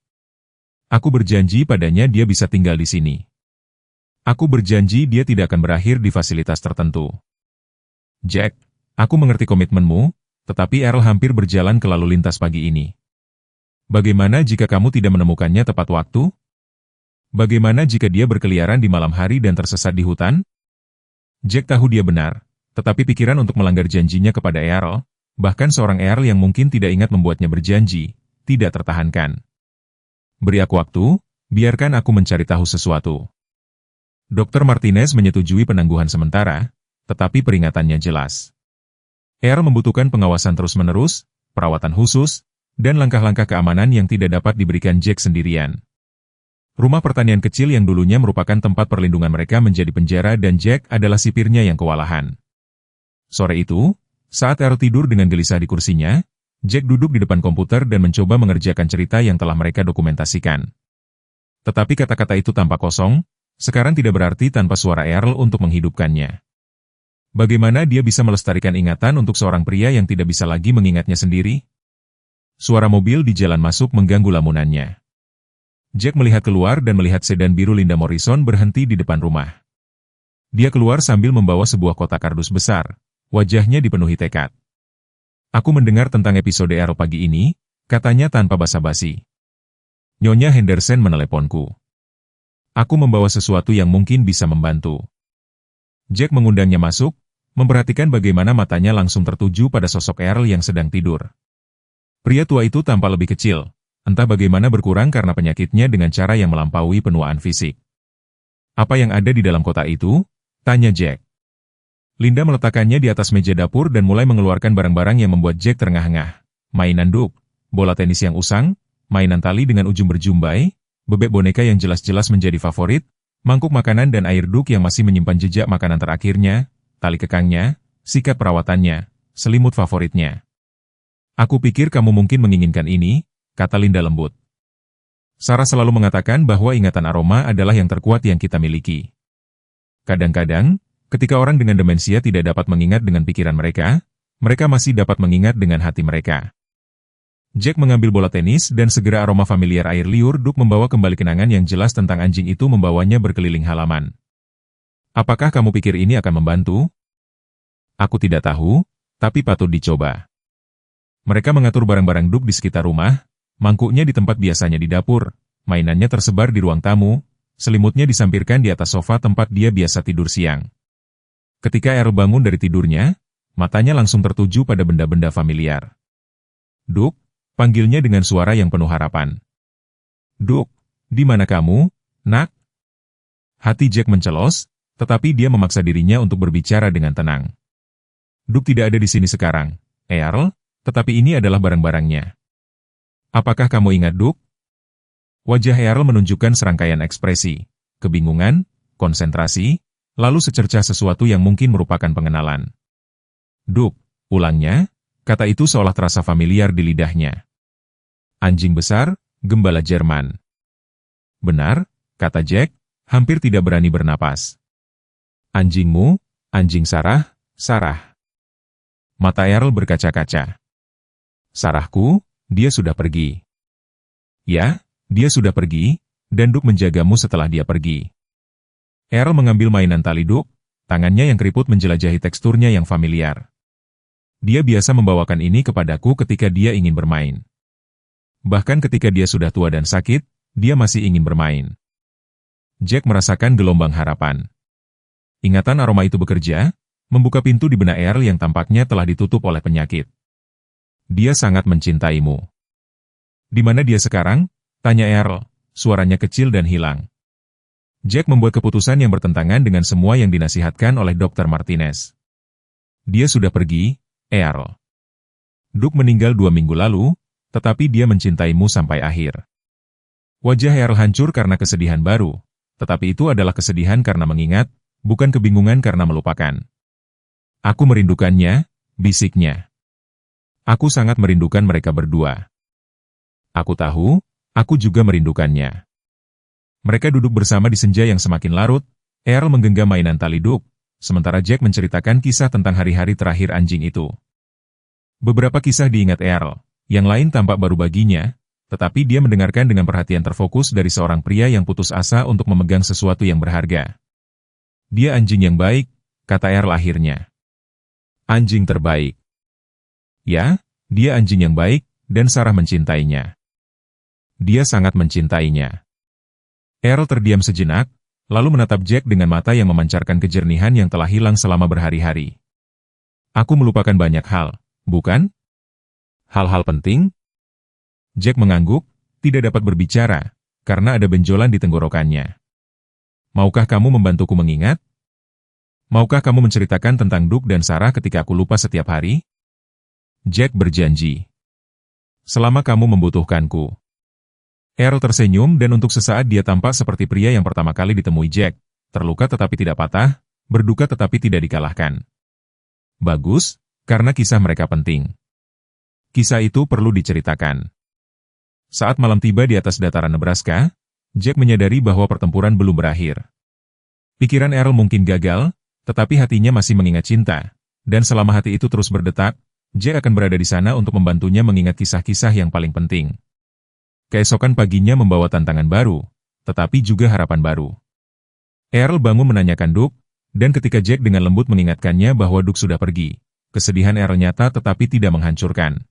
A: Aku berjanji padanya dia bisa tinggal di sini. Aku berjanji dia tidak akan berakhir di fasilitas tertentu. Jack, aku mengerti komitmenmu, tetapi Earl hampir berjalan ke lalu lintas pagi ini. Bagaimana jika kamu tidak menemukannya tepat waktu? Bagaimana jika dia berkeliaran di malam hari dan tersesat di hutan? Jack tahu dia benar, tetapi pikiran untuk melanggar janjinya kepada Earl, bahkan seorang Earl yang mungkin tidak ingat membuatnya berjanji, tidak tertahankan. Beri aku waktu, biarkan aku mencari tahu sesuatu. Dr. Martinez menyetujui penangguhan sementara, tetapi peringatannya jelas. Earl membutuhkan pengawasan terus-menerus, perawatan khusus, dan langkah-langkah keamanan yang tidak dapat diberikan Jack sendirian. Rumah pertanian kecil yang dulunya merupakan tempat perlindungan mereka menjadi penjara dan Jack adalah sipirnya yang kewalahan. Sore itu, saat Earl tidur dengan gelisah di kursinya, Jack duduk di depan komputer dan mencoba mengerjakan cerita yang telah mereka dokumentasikan. Tetapi kata-kata itu tampak kosong, sekarang tidak berarti tanpa suara Earl untuk menghidupkannya. Bagaimana dia bisa melestarikan ingatan untuk seorang pria yang tidak bisa lagi mengingatnya sendiri? Suara mobil di jalan masuk mengganggu lamunannya. Jack melihat keluar dan melihat sedan biru Linda Morrison berhenti di depan rumah. Dia keluar sambil membawa sebuah kotak kardus besar. Wajahnya dipenuhi tekad. Aku mendengar tentang episode Arrow pagi ini, katanya tanpa basa-basi. Nyonya Henderson meneleponku. Aku membawa sesuatu yang mungkin bisa membantu. Jack mengundangnya masuk, memperhatikan bagaimana matanya langsung tertuju pada sosok Earl yang sedang tidur. Pria tua itu tampak lebih kecil, entah bagaimana berkurang karena penyakitnya dengan cara yang melampaui penuaan fisik. Apa yang ada di dalam kotak itu? Tanya Jack. Linda meletakkannya di atas meja dapur dan mulai mengeluarkan barang-barang yang membuat Jack terengah-engah. Mainan duk, bola tenis yang usang, mainan tali dengan ujung berjumbai, bebek boneka yang jelas-jelas menjadi favorit, mangkuk makanan dan air duk yang masih menyimpan jejak makanan terakhirnya, tali kekangnya, sikat perawatannya, selimut favoritnya. Aku pikir kamu mungkin menginginkan ini, kata Linda lembut. Sarah selalu mengatakan bahwa ingatan aroma adalah yang terkuat yang kita miliki. Kadang-kadang, ketika orang dengan demensia tidak dapat mengingat dengan pikiran mereka, mereka masih dapat mengingat dengan hati mereka. Jack mengambil bola tenis dan segera aroma familiar air liur duk membawa kembali kenangan yang jelas tentang anjing itu membawanya berkeliling halaman. Apakah kamu pikir ini akan membantu? Aku tidak tahu, tapi patut dicoba. Mereka mengatur barang-barang duk di sekitar rumah, mangkuknya di tempat biasanya di dapur, mainannya tersebar di ruang tamu, selimutnya disampirkan di atas sofa tempat dia biasa tidur siang. Ketika Earl bangun dari tidurnya, matanya langsung tertuju pada benda-benda familiar. Duk, panggilnya dengan suara yang penuh harapan. Duk, di mana kamu, nak? Hati Jack mencelos, tetapi dia memaksa dirinya untuk berbicara dengan tenang. Duk tidak ada di sini sekarang, Earl, tetapi ini adalah barang-barangnya. Apakah kamu ingat Duk? Wajah Earl menunjukkan serangkaian ekspresi, kebingungan, konsentrasi, lalu secercah sesuatu yang mungkin merupakan pengenalan. Duk, ulangnya, kata itu seolah terasa familiar di lidahnya. Anjing besar, gembala Jerman. Benar, kata Jack, hampir tidak berani bernapas. Anjingmu, anjing Sarah, Sarah. Mata Earl berkaca-kaca. Sarahku, dia sudah pergi. Ya, dia sudah pergi, dan Duk menjagamu setelah dia pergi. Earl mengambil mainan tali Duk, tangannya yang keriput menjelajahi teksturnya yang familiar. Dia biasa membawakan ini kepadaku ketika dia ingin bermain. Bahkan ketika dia sudah tua dan sakit, dia masih ingin bermain. Jack merasakan gelombang harapan. Ingatan aroma itu bekerja, membuka pintu di benak Earl yang tampaknya telah ditutup oleh penyakit. Dia sangat mencintaimu. Di mana dia sekarang? Tanya Earl, suaranya kecil dan hilang. Jack membuat keputusan yang bertentangan dengan semua yang dinasihatkan oleh Dr. Martinez. Dia sudah pergi, Earl. Duk meninggal 2 minggu lalu, tetapi dia mencintaimu sampai akhir. Wajah Earl hancur karena kesedihan baru, tetapi itu adalah kesedihan karena mengingat, bukan kebingungan karena melupakan. Aku merindukannya, bisiknya. Aku sangat merindukan mereka berdua. Aku tahu, aku juga merindukannya. Mereka duduk bersama di senja yang semakin larut, Earl menggenggam mainan tali Duk, sementara Jack menceritakan kisah tentang hari-hari terakhir anjing itu. Beberapa kisah diingat Earl, yang lain tampak baru baginya, tetapi dia mendengarkan dengan perhatian terfokus dari seorang pria yang putus asa untuk memegang sesuatu yang berharga. Dia anjing yang baik, kata Earl akhirnya. Anjing terbaik. Ya, dia anjing yang baik, dan Sarah mencintainya. Dia sangat mencintainya. Earl terdiam sejenak, lalu menatap Jack dengan mata yang memancarkan kejernihan yang telah hilang selama berhari-hari. Aku melupakan banyak hal, bukan? Hal-hal penting? Jack mengangguk, tidak dapat berbicara, karena ada benjolan di tenggorokannya. Maukah kamu membantuku mengingat? Maukah kamu menceritakan tentang Duk dan Sarah ketika aku lupa setiap hari? Jack berjanji. Selama kamu membutuhkanku. Earl tersenyum dan untuk sesaat dia tampak seperti pria yang pertama kali ditemui Jack, terluka tetapi tidak patah, berduka tetapi tidak dikalahkan. Bagus, karena kisah mereka penting. Kisah itu perlu diceritakan. Saat malam tiba di atas dataran Nebraska, Jack menyadari bahwa pertempuran belum berakhir. Pikiran Earl mungkin gagal, tetapi hatinya masih mengingat cinta, dan selama hati itu terus berdetak, Jack akan berada di sana untuk membantunya mengingat kisah-kisah yang paling penting. Keesokan paginya membawa tantangan baru, tetapi juga harapan baru. Earl bangun menanyakan Duke, dan ketika Jack dengan lembut mengingatkannya bahwa Duke sudah pergi, kesedihan Earl nyata tetapi tidak menghancurkan.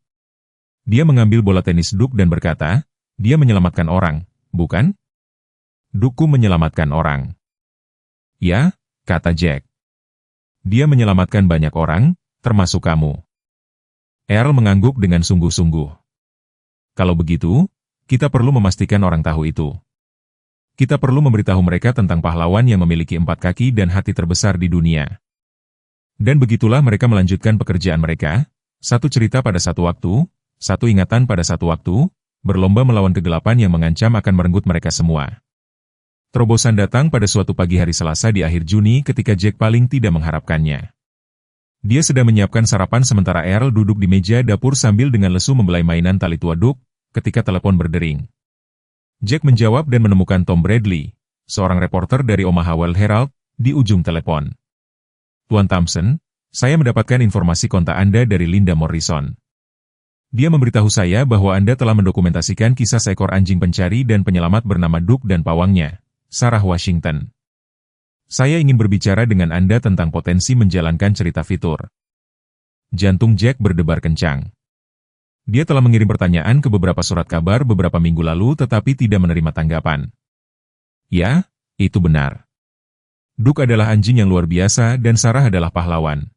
A: Dia mengambil bola tenis Duke dan berkata, "Dia menyelamatkan orang, bukan?" "Dukeku menyelamatkan orang." "Ya," kata Jack. "Dia menyelamatkan banyak orang, termasuk kamu." Earl mengangguk dengan sungguh-sungguh. "Kalau begitu, kita perlu memastikan orang tahu itu. Kita perlu memberitahu mereka tentang pahlawan yang memiliki 4 kaki dan hati terbesar di dunia." Dan begitulah mereka melanjutkan pekerjaan mereka, satu cerita pada satu waktu, satu ingatan pada satu waktu, berlomba melawan kegelapan yang mengancam akan merenggut mereka semua. Terobosan datang pada suatu pagi hari Selasa di akhir Juni ketika Jack paling tidak mengharapkannya. Dia sedang menyiapkan sarapan sementara Earl duduk di meja dapur sambil dengan lesu membelai mainan tali tua Duke, ketika telepon berdering. Jack menjawab dan menemukan Tom Bradley, seorang reporter dari Omaha World Herald, di ujung telepon. "Tuan Thompson, saya mendapatkan informasi kontak Anda dari Linda Morrison. Dia memberitahu saya bahwa Anda telah mendokumentasikan kisah seekor anjing pencari dan penyelamat bernama Duke dan pawangnya, Sarah Washington. Saya ingin berbicara dengan Anda tentang potensi menjalankan cerita fitur." Jantung Jack berdebar kencang. Dia telah mengirim pertanyaan ke beberapa surat kabar beberapa minggu lalu tetapi tidak menerima tanggapan. Ya, itu benar. Duke adalah anjing yang luar biasa dan Sarah adalah pahlawan.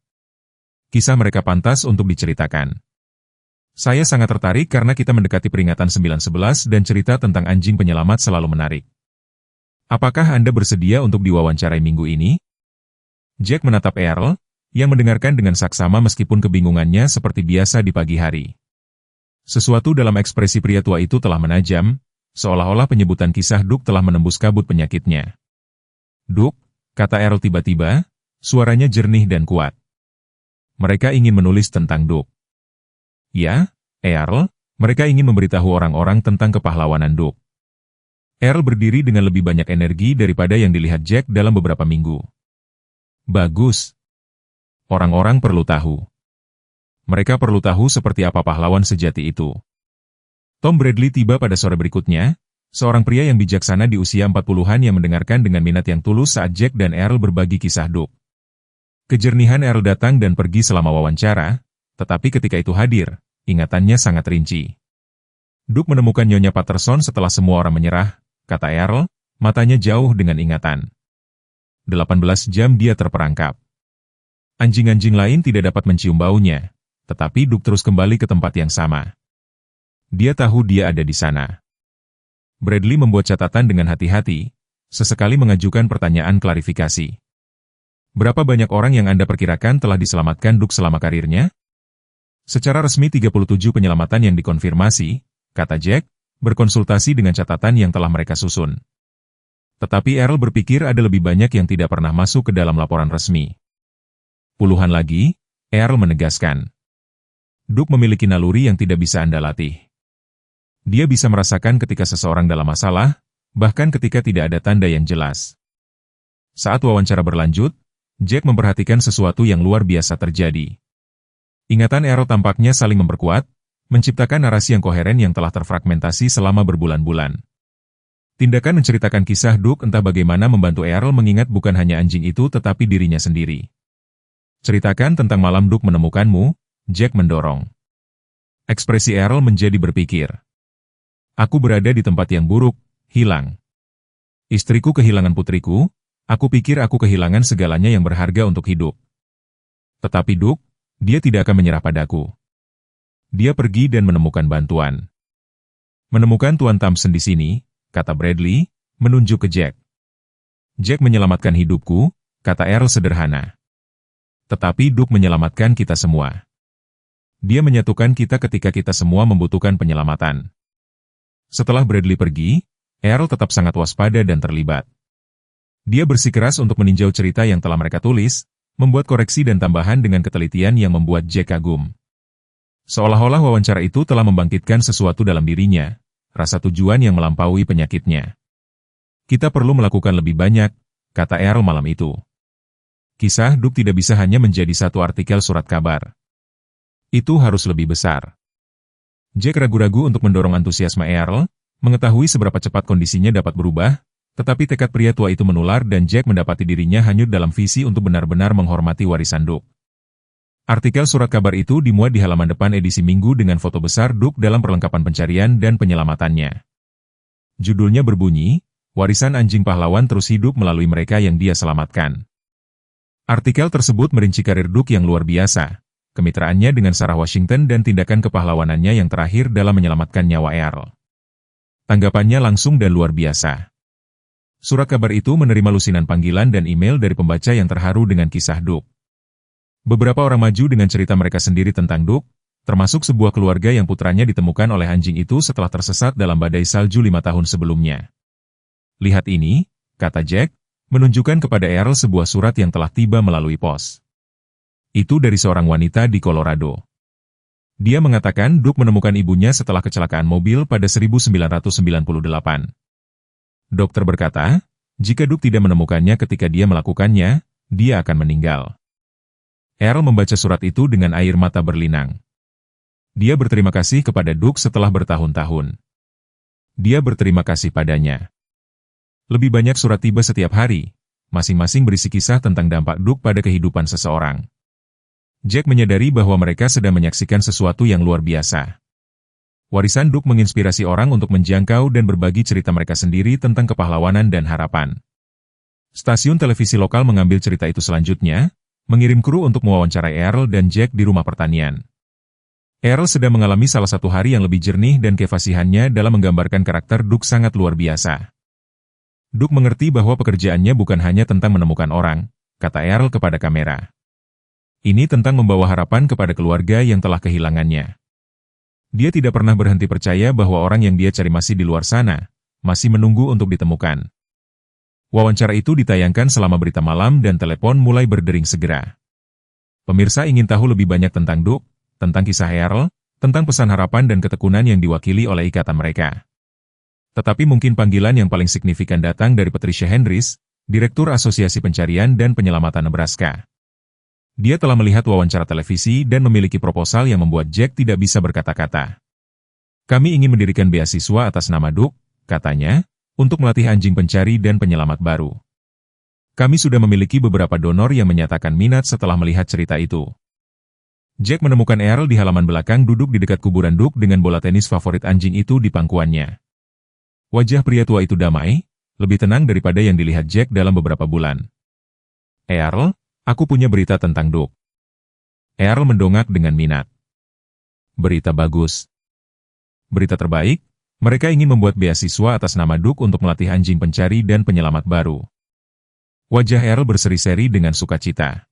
A: Kisah mereka pantas untuk diceritakan. Saya sangat tertarik karena kita mendekati peringatan 9/11 dan cerita tentang anjing penyelamat selalu menarik. Apakah Anda bersedia untuk diwawancarai minggu ini? Jack menatap Earl, yang mendengarkan dengan saksama meskipun kebingungannya seperti biasa di pagi hari. Sesuatu dalam ekspresi pria tua itu telah menajam, seolah-olah penyebutan kisah Duke telah menembus kabut penyakitnya. "Duke," kata Earl tiba-tiba, suaranya jernih dan kuat. "Mereka ingin menulis tentang Duke." "Ya, Earl, mereka ingin memberitahu orang-orang tentang kepahlawanan Duke." Earl berdiri dengan lebih banyak energi daripada yang dilihat Jack dalam beberapa minggu. "Bagus. Orang-orang perlu tahu. Mereka perlu tahu seperti apa pahlawan sejati itu." Tom Bradley tiba pada sore berikutnya, seorang pria yang bijaksana di usia 40-an yang mendengarkan dengan minat yang tulus saat Jack dan Earl berbagi kisah Duke. Kejernihan Earl datang dan pergi selama wawancara, tetapi ketika itu hadir, ingatannya sangat rinci. "Duke menemukan Nyonya Patterson setelah semua orang menyerah," kata Earl, matanya jauh dengan ingatan. 18 jam dia terperangkap. Anjing-anjing lain tidak dapat mencium baunya, tetapi Duke terus kembali ke tempat yang sama. Dia tahu dia ada di sana. Bradley membuat catatan dengan hati-hati, sesekali mengajukan pertanyaan klarifikasi. "Berapa banyak orang yang Anda perkirakan telah diselamatkan Duke selama karirnya?" "Secara resmi 37 penyelamatan yang dikonfirmasi," kata Jack, berkonsultasi dengan catatan yang telah mereka susun. Tetapi Earl berpikir ada lebih banyak yang tidak pernah masuk ke dalam laporan resmi. "Puluhan lagi," Earl menegaskan. "Duke memiliki naluri yang tidak bisa Anda latih. Dia bisa merasakan ketika seseorang dalam masalah, bahkan ketika tidak ada tanda yang jelas." Saat wawancara berlanjut, Jack memperhatikan sesuatu yang luar biasa terjadi. Ingatan Earl tampaknya saling memperkuat, menciptakan narasi yang koheren yang telah terfragmentasi selama berbulan-bulan. Tindakan menceritakan kisah Duke entah bagaimana membantu Earl mengingat bukan hanya anjing itu tetapi dirinya sendiri. "Ceritakan tentang malam Duke menemukanmu," Jack mendorong. Ekspresi Earl menjadi berpikir. "Aku berada di tempat yang buruk, hilang. Istriku kehilangan putriku, aku pikir aku kehilangan segalanya yang berharga untuk hidup. Tetapi Duke, dia tidak akan menyerah padaku. Dia pergi dan menemukan bantuan. Menemukan Tuan Thompson di sini," kata Bradley, menunjuk ke Jack. "Jack menyelamatkan hidupku," kata Earl sederhana. "Tetapi Duke menyelamatkan kita semua. Dia menyatukan kita ketika kita semua membutuhkan penyelamatan." Setelah Bradley pergi, Earl tetap sangat waspada dan terlibat. Dia bersikeras untuk meninjau cerita yang telah mereka tulis, membuat koreksi dan tambahan dengan ketelitian yang membuat Jack kagum. Seolah-olah wawancara itu telah membangkitkan sesuatu dalam dirinya, rasa tujuan yang melampaui penyakitnya. "Kita perlu melakukan lebih banyak," kata Earl malam itu. "Kisah Duke tidak bisa hanya menjadi satu artikel surat kabar. Itu harus lebih besar." Jack ragu-ragu untuk mendorong antusiasme Earl, Mengetahui seberapa cepat kondisinya dapat berubah, tetapi tekad pria tua itu menular dan Jack mendapati dirinya hanyut dalam visi untuk benar-benar menghormati warisan Duke. Artikel surat kabar itu dimuat di halaman depan edisi Minggu dengan foto besar Duke dalam perlengkapan pencarian dan penyelamatannya. Judulnya berbunyi, "Warisan anjing pahlawan terus hidup melalui mereka yang dia selamatkan." Artikel tersebut merinci karir Duke yang luar biasa, kemitraannya dengan Sarah Washington dan tindakan kepahlawanannya yang terakhir dalam menyelamatkan nyawa Earl. Tanggapannya langsung dan luar biasa. Surat kabar itu menerima lusinan panggilan dan email dari pembaca yang terharu dengan kisah Duke. Beberapa orang maju dengan cerita mereka sendiri tentang Duke, termasuk sebuah keluarga yang putranya ditemukan oleh anjing itu setelah tersesat dalam badai salju 5 tahun sebelumnya. "Lihat ini," kata Jack, menunjukkan kepada Earl sebuah surat yang telah tiba melalui pos. Itu dari seorang wanita di Colorado. Dia mengatakan Duke menemukan ibunya setelah kecelakaan mobil pada 1998. Dokter berkata, jika Duke tidak menemukannya ketika dia melakukannya, dia akan meninggal. Earl membaca surat itu dengan air mata berlinang. Dia berterima kasih kepada Duke setelah bertahun-tahun. Dia berterima kasih padanya. Lebih banyak surat tiba setiap hari, masing-masing berisi kisah tentang dampak Duke pada kehidupan seseorang. Jack menyadari bahwa mereka sedang menyaksikan sesuatu yang luar biasa. Warisan Duke menginspirasi orang untuk menjangkau dan berbagi cerita mereka sendiri tentang kepahlawanan dan harapan. Stasiun televisi lokal mengambil cerita itu selanjutnya, mengirim kru untuk mewawancarai Earl dan Jack di rumah pertanian. Earl sedang mengalami salah satu hari yang lebih jernih dan kefasihannya dalam menggambarkan karakter Duke sangat luar biasa. Duke mengerti bahwa pekerjaannya bukan hanya tentang menemukan orang, kata Earl kepada kamera. Ini tentang membawa harapan kepada keluarga yang telah kehilangannya. Dia tidak pernah berhenti percaya bahwa orang yang dia cari masih di luar sana, masih menunggu untuk ditemukan. Wawancara itu ditayangkan selama berita malam dan telepon mulai berdering segera. Pemirsa ingin tahu lebih banyak tentang Duke, tentang kisah Earl, tentang pesan harapan dan ketekunan yang diwakili oleh ikatan mereka. Tetapi mungkin panggilan yang paling signifikan datang dari Patricia Hendris, Direktur Asosiasi Pencarian dan Penyelamatan Nebraska. Dia telah melihat wawancara televisi dan memiliki proposal yang membuat Jack tidak bisa berkata-kata. "Kami ingin mendirikan beasiswa atas nama Duke," katanya, untuk melatih anjing pencari dan penyelamat baru. "Kami sudah memiliki beberapa donor yang menyatakan minat setelah melihat cerita itu." Jack menemukan Earl di halaman belakang duduk di dekat kuburan Duke dengan bola tenis favorit anjing itu di pangkuannya. Wajah pria tua itu damai, lebih tenang daripada yang dilihat Jack dalam beberapa bulan. "Earl, aku punya berita tentang Duke." Earl mendongak dengan minat. "Berita bagus." "Berita terbaik? Mereka ingin membuat beasiswa atas nama Duke untuk melatih anjing pencari dan penyelamat baru." Wajah Earl berseri-seri dengan sukacita.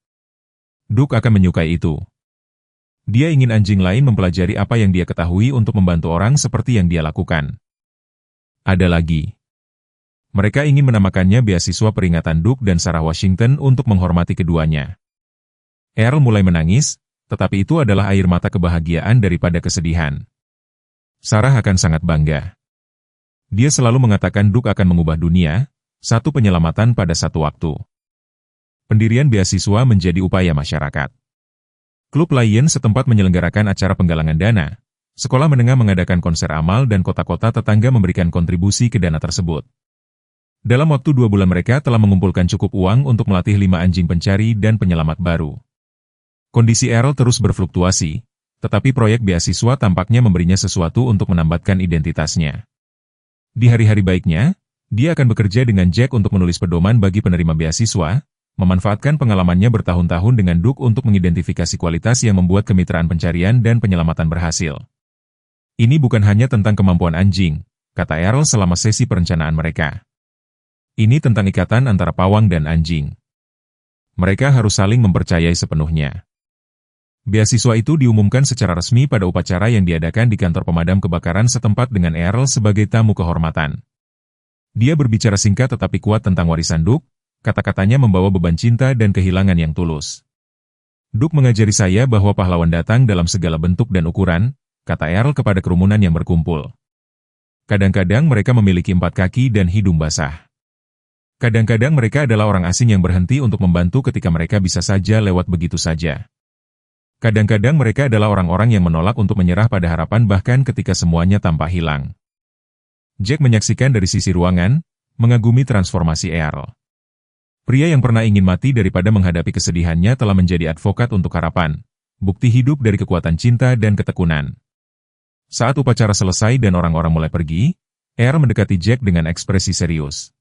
A: Duke akan menyukai itu. Dia ingin anjing lain mempelajari apa yang dia ketahui untuk membantu orang seperti yang dia lakukan. Ada lagi. Mereka ingin menamakannya beasiswa peringatan Duke dan Sarah Washington untuk menghormati keduanya. Earl mulai menangis, tetapi itu adalah air mata kebahagiaan daripada kesedihan. Sarah akan sangat bangga. Dia selalu mengatakan Duke akan mengubah dunia, satu penyelamatan pada satu waktu. Pendirian beasiswa menjadi upaya masyarakat. Klub Lion setempat menyelenggarakan acara penggalangan dana. Sekolah menengah mengadakan konser amal dan kota-kota tetangga memberikan kontribusi ke dana tersebut. Dalam waktu 2 bulan mereka telah mengumpulkan cukup uang untuk melatih 5 anjing pencari dan penyelamat baru. Kondisi Earl terus berfluktuasi, tetapi proyek beasiswa tampaknya memberinya sesuatu untuk menambatkan identitasnya. Di hari-hari baiknya, dia akan bekerja dengan Jack untuk menulis pedoman bagi penerima beasiswa, memanfaatkan pengalamannya bertahun-tahun dengan Duke untuk mengidentifikasi kualitas yang membuat kemitraan pencarian dan penyelamatan berhasil. Ini bukan hanya tentang kemampuan anjing, kata Earl selama sesi perencanaan mereka. Ini tentang ikatan antara pawang dan anjing. Mereka harus saling mempercayai sepenuhnya. Beasiswa itu diumumkan secara resmi pada upacara yang diadakan di kantor pemadam kebakaran setempat dengan Earl sebagai tamu kehormatan. Dia berbicara singkat tetapi kuat tentang warisan Duke, kata-katanya membawa beban cinta dan kehilangan yang tulus. "Duke mengajari saya bahwa pahlawan datang dalam segala bentuk dan ukuran," kata Earl kepada kerumunan yang berkumpul. "Kadang-kadang mereka memiliki 4 kaki dan hidung basah. Kadang-kadang mereka adalah orang asing yang berhenti untuk membantu ketika mereka bisa saja lewat begitu saja. Kadang-kadang mereka adalah orang-orang yang menolak untuk menyerah pada harapan bahkan ketika semuanya tampak hilang. Jack menyaksikan dari sisi ruangan, mengagumi transformasi Earl. Pria yang pernah ingin mati daripada menghadapi kesedihannya telah menjadi advokat untuk harapan, bukti hidup dari kekuatan cinta dan ketekunan. Saat upacara selesai dan orang-orang mulai pergi, Earl mendekati Jack dengan ekspresi serius.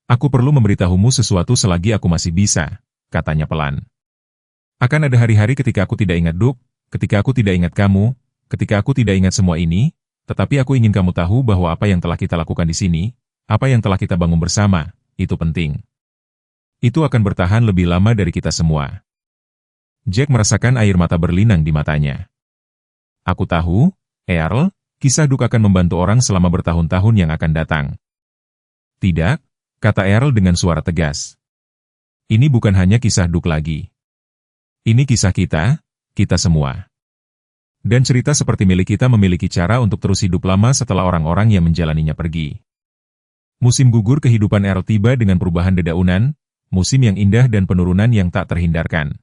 A: "Aku perlu memberitahumu sesuatu selagi aku masih bisa," katanya pelan. "Akan ada hari-hari ketika aku tidak ingat Duke, ketika aku tidak ingat kamu, ketika aku tidak ingat semua ini, tetapi aku ingin kamu tahu bahwa apa yang telah kita lakukan di sini, apa yang telah kita bangun bersama, itu penting. Itu akan bertahan lebih lama dari kita semua." Jack merasakan air mata berlinang di matanya. "Aku tahu, Earl, kisah Duke akan membantu orang selama bertahun-tahun yang akan datang." "Tidak," kata Earl dengan suara tegas. "Ini bukan hanya kisah Duke lagi. Ini kisah kita semua. Dan cerita seperti milik kita memiliki cara untuk terus hidup lama setelah orang-orang yang menjalaninya pergi." Musim gugur kehidupan Earl tiba dengan perubahan dedaunan, musim yang indah dan penurunan yang tak terhindarkan.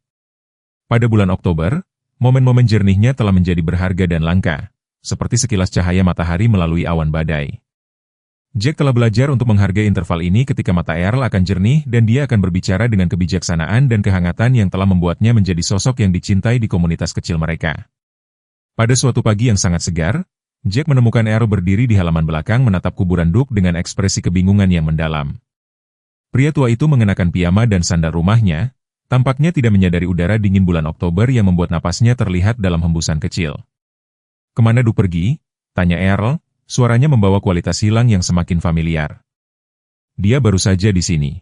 A: Pada bulan Oktober, momen-momen jernihnya telah menjadi berharga dan langka, seperti sekilas cahaya matahari melalui awan badai. Jack telah belajar untuk menghargai interval ini ketika mata Earl akan jernih dan dia akan berbicara dengan kebijaksanaan dan kehangatan yang telah membuatnya menjadi sosok yang dicintai di komunitas kecil mereka. Pada suatu pagi yang sangat segar, Jack menemukan Earl berdiri di halaman belakang menatap kuburan Duke dengan ekspresi kebingungan yang mendalam. Pria tua itu mengenakan piyama dan sandal rumahnya, tampaknya tidak menyadari udara dingin bulan Oktober yang membuat napasnya terlihat dalam hembusan kecil. "Kemana Duke pergi?" tanya Earl, suaranya membawa kualitas hilang yang semakin familiar. "Dia baru saja di sini.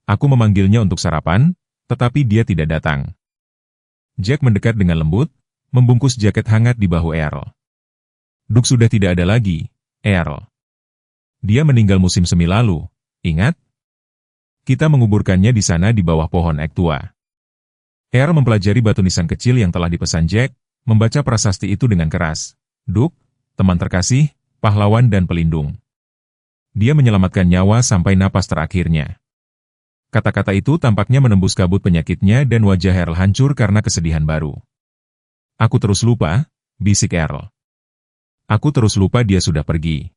A: Aku memanggilnya untuk sarapan, tetapi dia tidak datang." Jack mendekat dengan lembut, membungkus jaket hangat di bahu Earl. "Duke sudah tidak ada lagi, Earl. Dia meninggal musim semi lalu, ingat? Kita menguburkannya di sana di bawah pohon ek tua." Earl mempelajari batu nisan kecil yang telah dipesan Jack, membaca prasasti itu dengan keras. "Duke, teman terkasih, pahlawan dan pelindung. Dia menyelamatkan nyawa sampai napas terakhirnya." Kata-kata itu tampaknya menembus kabut penyakitnya dan wajah Earl hancur karena kesedihan baru. "Aku terus lupa," bisik Earl. "Aku terus lupa dia sudah pergi."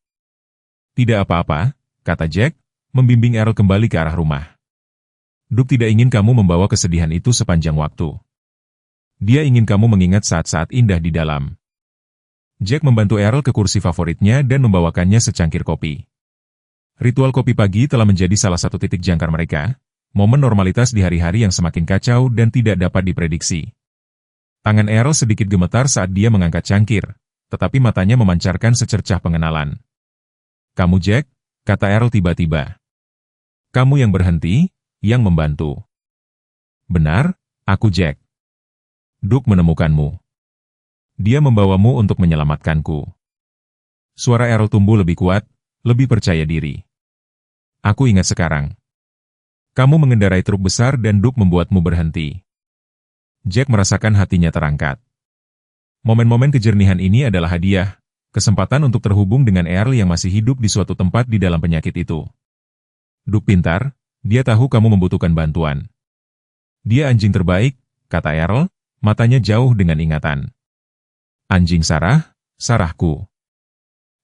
A: "Tidak apa-apa," kata Jack, membimbing Earl kembali ke arah rumah. "Duke tidak ingin kamu membawa kesedihan itu sepanjang waktu. Dia ingin kamu mengingat saat-saat indah di dalam." Jack membantu Earl ke kursi favoritnya dan membawakannya secangkir kopi. Ritual kopi pagi telah menjadi salah satu titik jangkar mereka, momen normalitas di hari-hari yang semakin kacau dan tidak dapat diprediksi. Tangan Earl sedikit gemetar saat dia mengangkat cangkir, tetapi matanya memancarkan secercah pengenalan. "Kamu Jack?" kata Earl tiba-tiba. "Kamu yang berhenti, yang membantu." "Benar, aku Jack. Duke menemukanmu. Dia membawamu untuk menyelamatkanku." Suara Earl tumbuh lebih kuat, lebih percaya diri. "Aku ingat sekarang. Kamu mengendarai truk besar dan Duke membuatmu berhenti." Jack merasakan hatinya terangkat. Momen-momen kejernihan ini adalah hadiah, kesempatan untuk terhubung dengan Earl yang masih hidup di suatu tempat di dalam penyakit itu. "Duke pintar, dia tahu kamu membutuhkan bantuan. Dia anjing terbaik," kata Earl, matanya jauh dengan ingatan. "Anjing Sarah, Sarahku."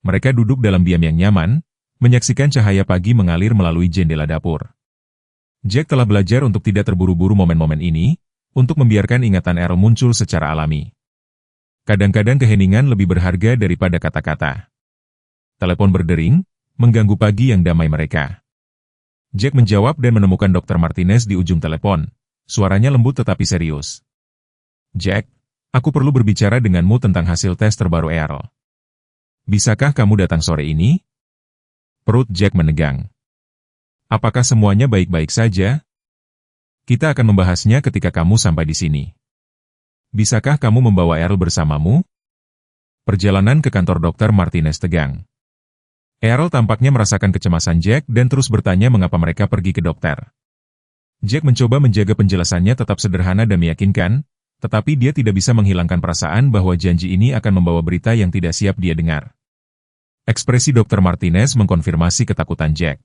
A: Mereka duduk dalam diam yang nyaman, menyaksikan cahaya pagi mengalir melalui jendela dapur. Jack telah belajar untuk tidak terburu-buru momen-momen ini, untuk membiarkan ingatan Earl muncul secara alami. Kadang-kadang keheningan lebih berharga daripada kata-kata. Telepon berdering, mengganggu pagi yang damai mereka. Jack menjawab dan menemukan Dr. Martinez di ujung telepon. Suaranya lembut tetapi serius. "Jack, aku perlu berbicara denganmu tentang hasil tes terbaru Earl. Bisakah kamu datang sore ini?" Perut Jack menegang. "Apakah semuanya baik-baik saja? Kita akan membahasnya ketika kamu sampai di sini. Bisakah kamu membawa Earl bersamamu?" Perjalanan ke kantor Dr. Martinez tegang. Earl tampaknya merasakan kecemasan Jack dan terus bertanya mengapa mereka pergi ke dokter. Jack mencoba menjaga penjelasannya tetap sederhana dan meyakinkan, tetapi dia tidak bisa menghilangkan perasaan bahwa janji ini akan membawa berita yang tidak siap dia dengar. Ekspresi Dr. Martinez mengkonfirmasi ketakutan Jack.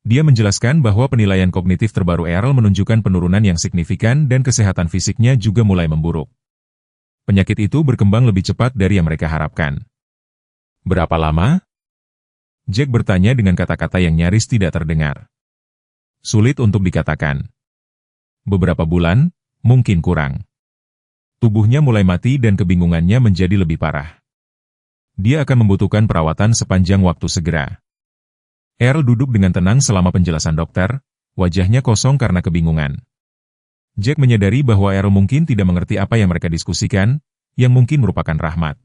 A: Dia menjelaskan bahwa penilaian kognitif terbaru Earl menunjukkan penurunan yang signifikan dan kesehatan fisiknya juga mulai memburuk. Penyakit itu berkembang lebih cepat dari yang mereka harapkan. "Berapa lama?" Jack bertanya dengan kata-kata yang nyaris tidak terdengar. Sulit untuk dikatakan. Beberapa bulan, mungkin kurang. Tubuhnya mulai mati dan kebingungannya menjadi lebih parah. Dia akan membutuhkan perawatan sepanjang waktu segera. Earl duduk dengan tenang selama penjelasan dokter, wajahnya kosong karena kebingungan. Jack menyadari bahwa Earl mungkin tidak mengerti apa yang mereka diskusikan, yang mungkin merupakan rahmat.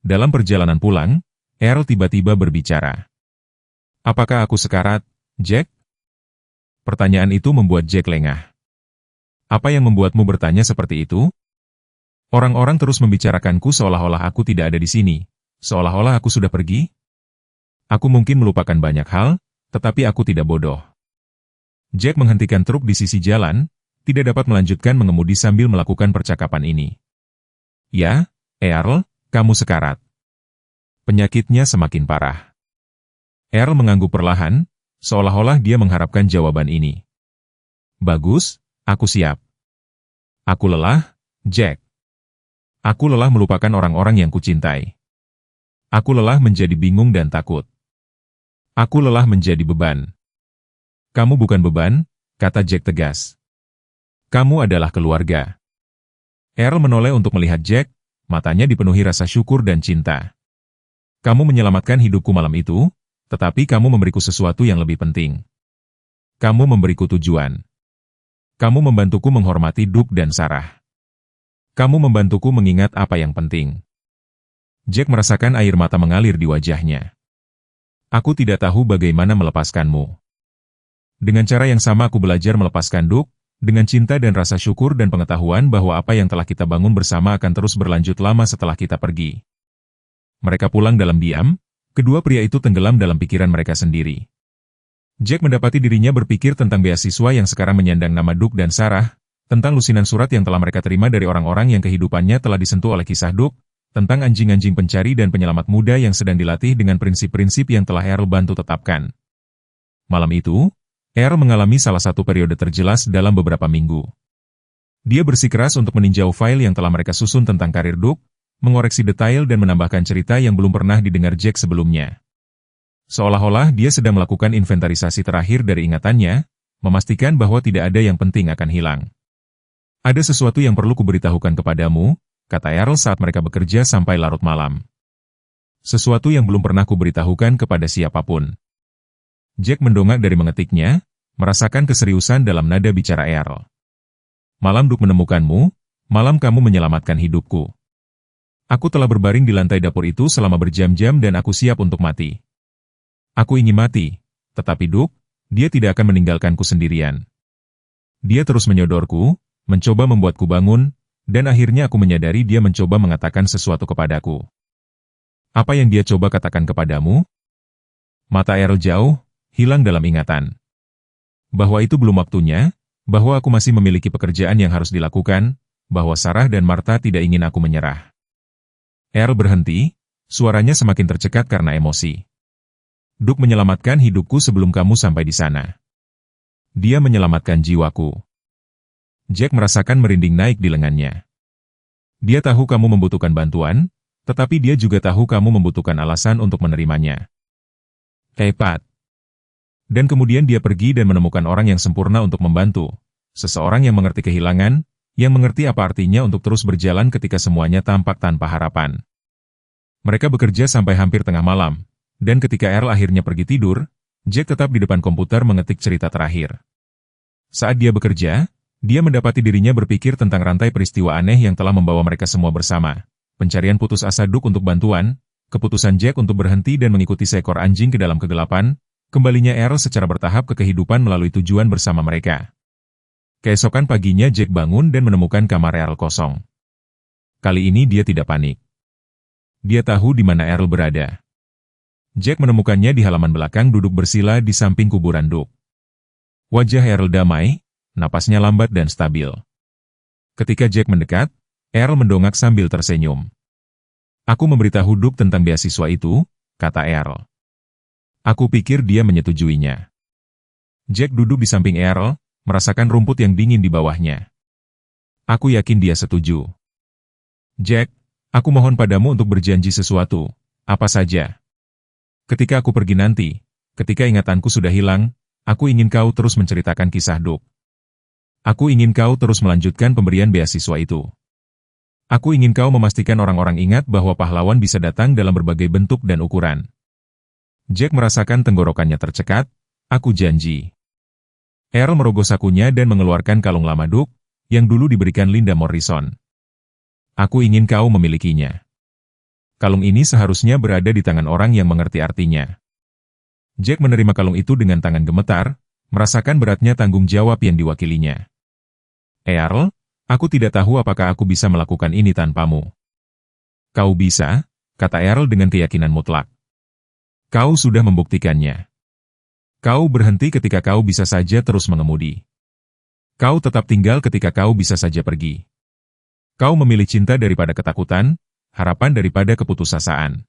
A: Dalam perjalanan pulang, Earl tiba-tiba berbicara. Apakah aku sekarat, Jack? Pertanyaan itu membuat Jack lengah. Apa yang membuatmu bertanya seperti itu? Orang-orang terus membicarakanku seolah-olah aku tidak ada di sini, seolah-olah aku sudah pergi. Aku mungkin melupakan banyak hal, tetapi aku tidak bodoh. Jack menghentikan truk di sisi jalan, tidak dapat melanjutkan mengemudi sambil melakukan percakapan ini. Ya, Earl, kamu sekarat. Penyakitnya semakin parah. Earl mengangguk perlahan, seolah-olah dia mengharapkan jawaban ini. Bagus, aku siap. Aku lelah, Jack. Aku lelah melupakan orang-orang yang kucintai. Aku lelah menjadi bingung dan takut. Aku lelah menjadi beban. Kamu bukan beban, kata Jack tegas. Kamu adalah keluarga. Earl menoleh untuk melihat Jack, matanya dipenuhi rasa syukur dan cinta. Kamu menyelamatkan hidupku malam itu, tetapi kamu memberiku sesuatu yang lebih penting. Kamu memberiku tujuan. Kamu membantuku menghormati Duke dan Sarah. Kamu membantuku mengingat apa yang penting. Jack merasakan air mata mengalir di wajahnya. Aku tidak tahu bagaimana melepaskanmu. Dengan cara yang sama aku belajar melepaskan Duke, dengan cinta dan rasa syukur dan pengetahuan bahwa apa yang telah kita bangun bersama akan terus berlanjut lama setelah kita pergi. Mereka pulang dalam diam, kedua pria itu tenggelam dalam pikiran mereka sendiri. Jack mendapati dirinya berpikir tentang beasiswa yang sekarang menyandang nama Duke dan Sarah, tentang lusinan surat yang telah mereka terima dari orang-orang yang kehidupannya telah disentuh oleh kisah Duke, tentang anjing-anjing pencari dan penyelamat muda yang sedang dilatih dengan prinsip-prinsip yang telah Earl bantu tetapkan. Malam itu, Earl mengalami salah satu periode terjelas dalam beberapa minggu. Dia bersikeras untuk meninjau file yang telah mereka susun tentang karir Duke, mengoreksi detail dan menambahkan cerita yang belum pernah didengar Jack sebelumnya. Seolah-olah dia sedang melakukan inventarisasi terakhir dari ingatannya, memastikan bahwa tidak ada yang penting akan hilang. Ada sesuatu yang perlu kuberitahukan kepadamu, kata Earl saat mereka bekerja sampai larut malam. Sesuatu yang belum pernah kuberitahukan kepada siapapun. Jack mendongak dari mengetiknya, merasakan keseriusan dalam nada bicara Earl. Malam Duke menemukanmu, malam kamu menyelamatkan hidupku. Aku telah berbaring di lantai dapur itu selama berjam-jam dan aku siap untuk mati. Aku ingin mati, tetapi Duke, dia tidak akan meninggalkanku sendirian. Dia terus menyodorku, mencoba membuatku bangun, dan akhirnya aku menyadari dia mencoba mengatakan sesuatu kepadaku. Apa yang dia coba katakan kepadamu? Mata Earl jauh, hilang dalam ingatan. Bahwa itu belum waktunya, bahwa aku masih memiliki pekerjaan yang harus dilakukan, bahwa Sarah dan Martha tidak ingin aku menyerah. Earl berhenti, suaranya semakin tercekat karena emosi. Duke menyelamatkan hidupku sebelum kamu sampai di sana. Dia menyelamatkan jiwaku. Jack merasakan merinding naik di lengannya. Dia tahu kamu membutuhkan bantuan, tetapi dia juga tahu kamu membutuhkan alasan untuk menerimanya. Tepat. Dan kemudian dia pergi dan menemukan orang yang sempurna untuk membantu, seseorang yang mengerti kehilangan, yang mengerti apa artinya untuk terus berjalan ketika semuanya tampak tanpa harapan. Mereka bekerja sampai hampir tengah malam, dan ketika Earl akhirnya pergi tidur, Jack tetap di depan komputer mengetik cerita terakhir. Saat dia bekerja, dia mendapati dirinya berpikir tentang rantai peristiwa aneh yang telah membawa mereka semua bersama, pencarian putus asa Duke untuk bantuan, keputusan Jack untuk berhenti dan mengikuti seekor anjing ke dalam kegelapan, kembalinya Earl secara bertahap ke kehidupan melalui tujuan bersama mereka. Keesokan paginya Jack bangun dan menemukan kamar Earl kosong. Kali ini dia tidak panik. Dia tahu di mana Earl berada. Jack menemukannya di halaman belakang duduk bersila di samping kuburan Duke. Wajah Earl damai, napasnya lambat dan stabil. Ketika Jack mendekat, Earl mendongak sambil tersenyum. Aku memberitahu Duke tentang beasiswa itu, kata Earl. Aku pikir dia menyetujuinya. Jack duduk di samping Earl, merasakan rumput yang dingin di bawahnya. Aku yakin dia setuju. Jack, aku mohon padamu untuk berjanji sesuatu, apa saja. Ketika aku pergi nanti, ketika ingatanku sudah hilang, aku ingin kau terus menceritakan kisah Duke. Aku ingin kau terus melanjutkan pemberian beasiswa itu. Aku ingin kau memastikan orang-orang ingat bahwa pahlawan bisa datang dalam berbagai bentuk dan ukuran. Jack merasakan tenggorokannya tercekat. Aku janji. Earl merogoh sakunya dan mengeluarkan kalung lama Duke, yang dulu diberikan Linda Morrison. Aku ingin kau memilikinya. Kalung ini seharusnya berada di tangan orang yang mengerti artinya. Jack menerima kalung itu dengan tangan gemetar, merasakan beratnya tanggung jawab yang diwakilinya. Earl, aku tidak tahu apakah aku bisa melakukan ini tanpamu. Kau bisa, kata Earl dengan keyakinan mutlak. Kau sudah membuktikannya. Kau berhenti ketika kau bisa saja terus mengemudi. Kau tetap tinggal ketika kau bisa saja pergi. Kau memilih cinta daripada ketakutan, harapan daripada keputusasaan.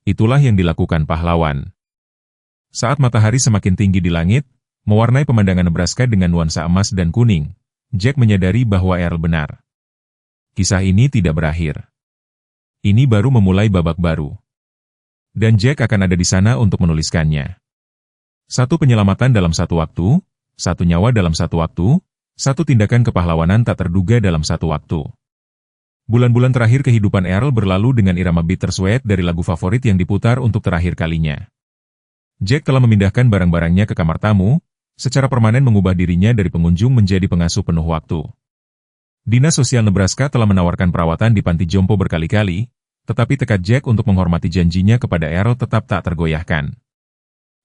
A: Itulah yang dilakukan pahlawan. Saat matahari semakin tinggi di langit, mewarnai pemandangan Nebraska dengan nuansa emas dan kuning, Jack menyadari bahwa Earl benar. Kisah ini tidak berakhir. Ini baru memulai babak baru. Dan Jack akan ada di sana untuk menuliskannya. Satu penyelamatan dalam satu waktu, satu nyawa dalam satu waktu, satu tindakan kepahlawanan tak terduga dalam satu waktu. Bulan-bulan terakhir kehidupan Earl berlalu dengan irama bittersweet dari lagu favorit yang diputar untuk terakhir kalinya. Jack telah memindahkan barang-barangnya ke kamar tamu, secara permanen mengubah dirinya dari pengunjung menjadi pengasuh penuh waktu. Dinas Sosial Nebraska telah menawarkan perawatan di panti jompo berkali-kali, tetapi tekad Jack untuk menghormati janjinya kepada Earl tetap tak tergoyahkan.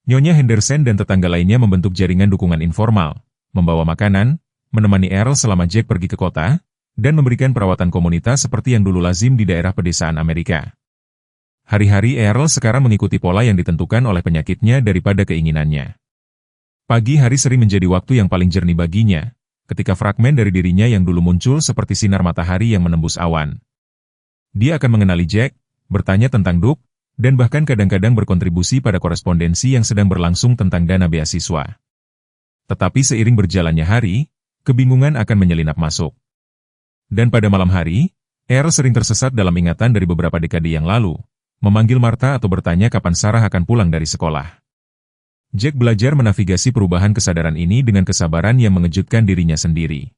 A: Nyonya Henderson dan tetangga lainnya membentuk jaringan dukungan informal, membawa makanan, menemani Earl selama Jack pergi ke kota, dan memberikan perawatan komunitas seperti yang dulu lazim di daerah pedesaan Amerika. Hari-hari Earl sekarang mengikuti pola yang ditentukan oleh penyakitnya daripada keinginannya. Pagi hari sering menjadi waktu yang paling jernih baginya, ketika fragmen dari dirinya yang dulu muncul seperti sinar matahari yang menembus awan. Dia akan mengenali Jack, bertanya tentang Duke, dan bahkan kadang-kadang berkontribusi pada korespondensi yang sedang berlangsung tentang dana beasiswa. Tetapi seiring berjalannya hari, kebingungan akan menyelinap masuk. Dan pada malam hari, Earl sering tersesat dalam ingatan dari beberapa dekade yang lalu, memanggil Martha atau bertanya kapan Sarah akan pulang dari sekolah. Jack belajar menavigasi perubahan kesadaran ini dengan kesabaran yang mengejutkan dirinya sendiri.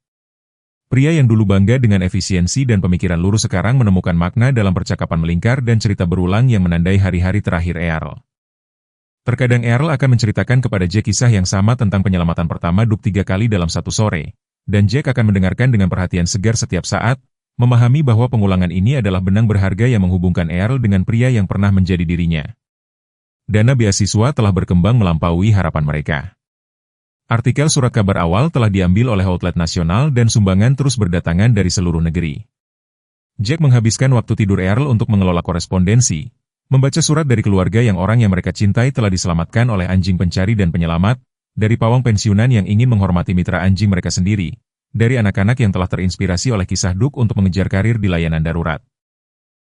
A: Pria yang dulu bangga dengan efisiensi dan pemikiran lurus sekarang menemukan makna dalam percakapan melingkar dan cerita berulang yang menandai hari-hari terakhir Earl. Terkadang Earl akan menceritakan kepada Jack kisah yang sama tentang penyelamatan pertama Duke 3 kali dalam satu sore, dan Jack akan mendengarkan dengan perhatian segar setiap saat, memahami bahwa pengulangan ini adalah benang berharga yang menghubungkan Earl dengan pria yang pernah menjadi dirinya. Dana beasiswa telah berkembang melampaui harapan mereka. Artikel surat kabar awal telah diambil oleh outlet nasional dan sumbangan terus berdatangan dari seluruh negeri. Jack menghabiskan waktu tidur Earl untuk mengelola korespondensi, membaca surat dari keluarga yang orang yang mereka cintai telah diselamatkan oleh anjing pencari dan penyelamat, dari pawang pensiunan yang ingin menghormati mitra anjing mereka sendiri, dari anak-anak yang telah terinspirasi oleh kisah Duke untuk mengejar karir di layanan darurat.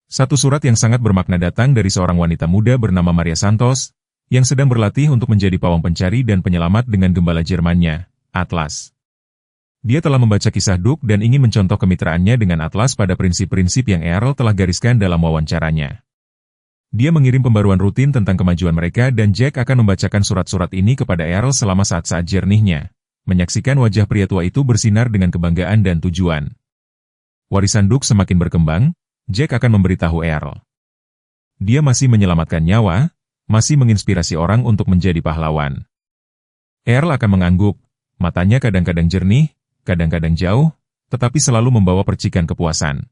A: Satu surat yang sangat bermakna datang dari seorang wanita muda bernama Maria Santos, yang sedang berlatih untuk menjadi pawang pencari dan penyelamat dengan gembala Jermannya, Atlas. Dia telah membaca kisah Duke dan ingin mencontoh kemitraannya dengan Atlas pada prinsip-prinsip yang Earl telah gariskan dalam wawancaranya. Dia mengirim pembaruan rutin tentang kemajuan mereka dan Jack akan membacakan surat-surat ini kepada Earl selama saat-saat jernihnya, menyaksikan wajah pria tua itu bersinar dengan kebanggaan dan tujuan. Warisan Duke semakin berkembang, Jack akan memberitahu Earl. Dia masih menyelamatkan nyawa, masih menginspirasi orang untuk menjadi pahlawan. Earl akan mengangguk, matanya kadang-kadang jernih, kadang-kadang jauh, tetapi selalu membawa percikan kepuasan.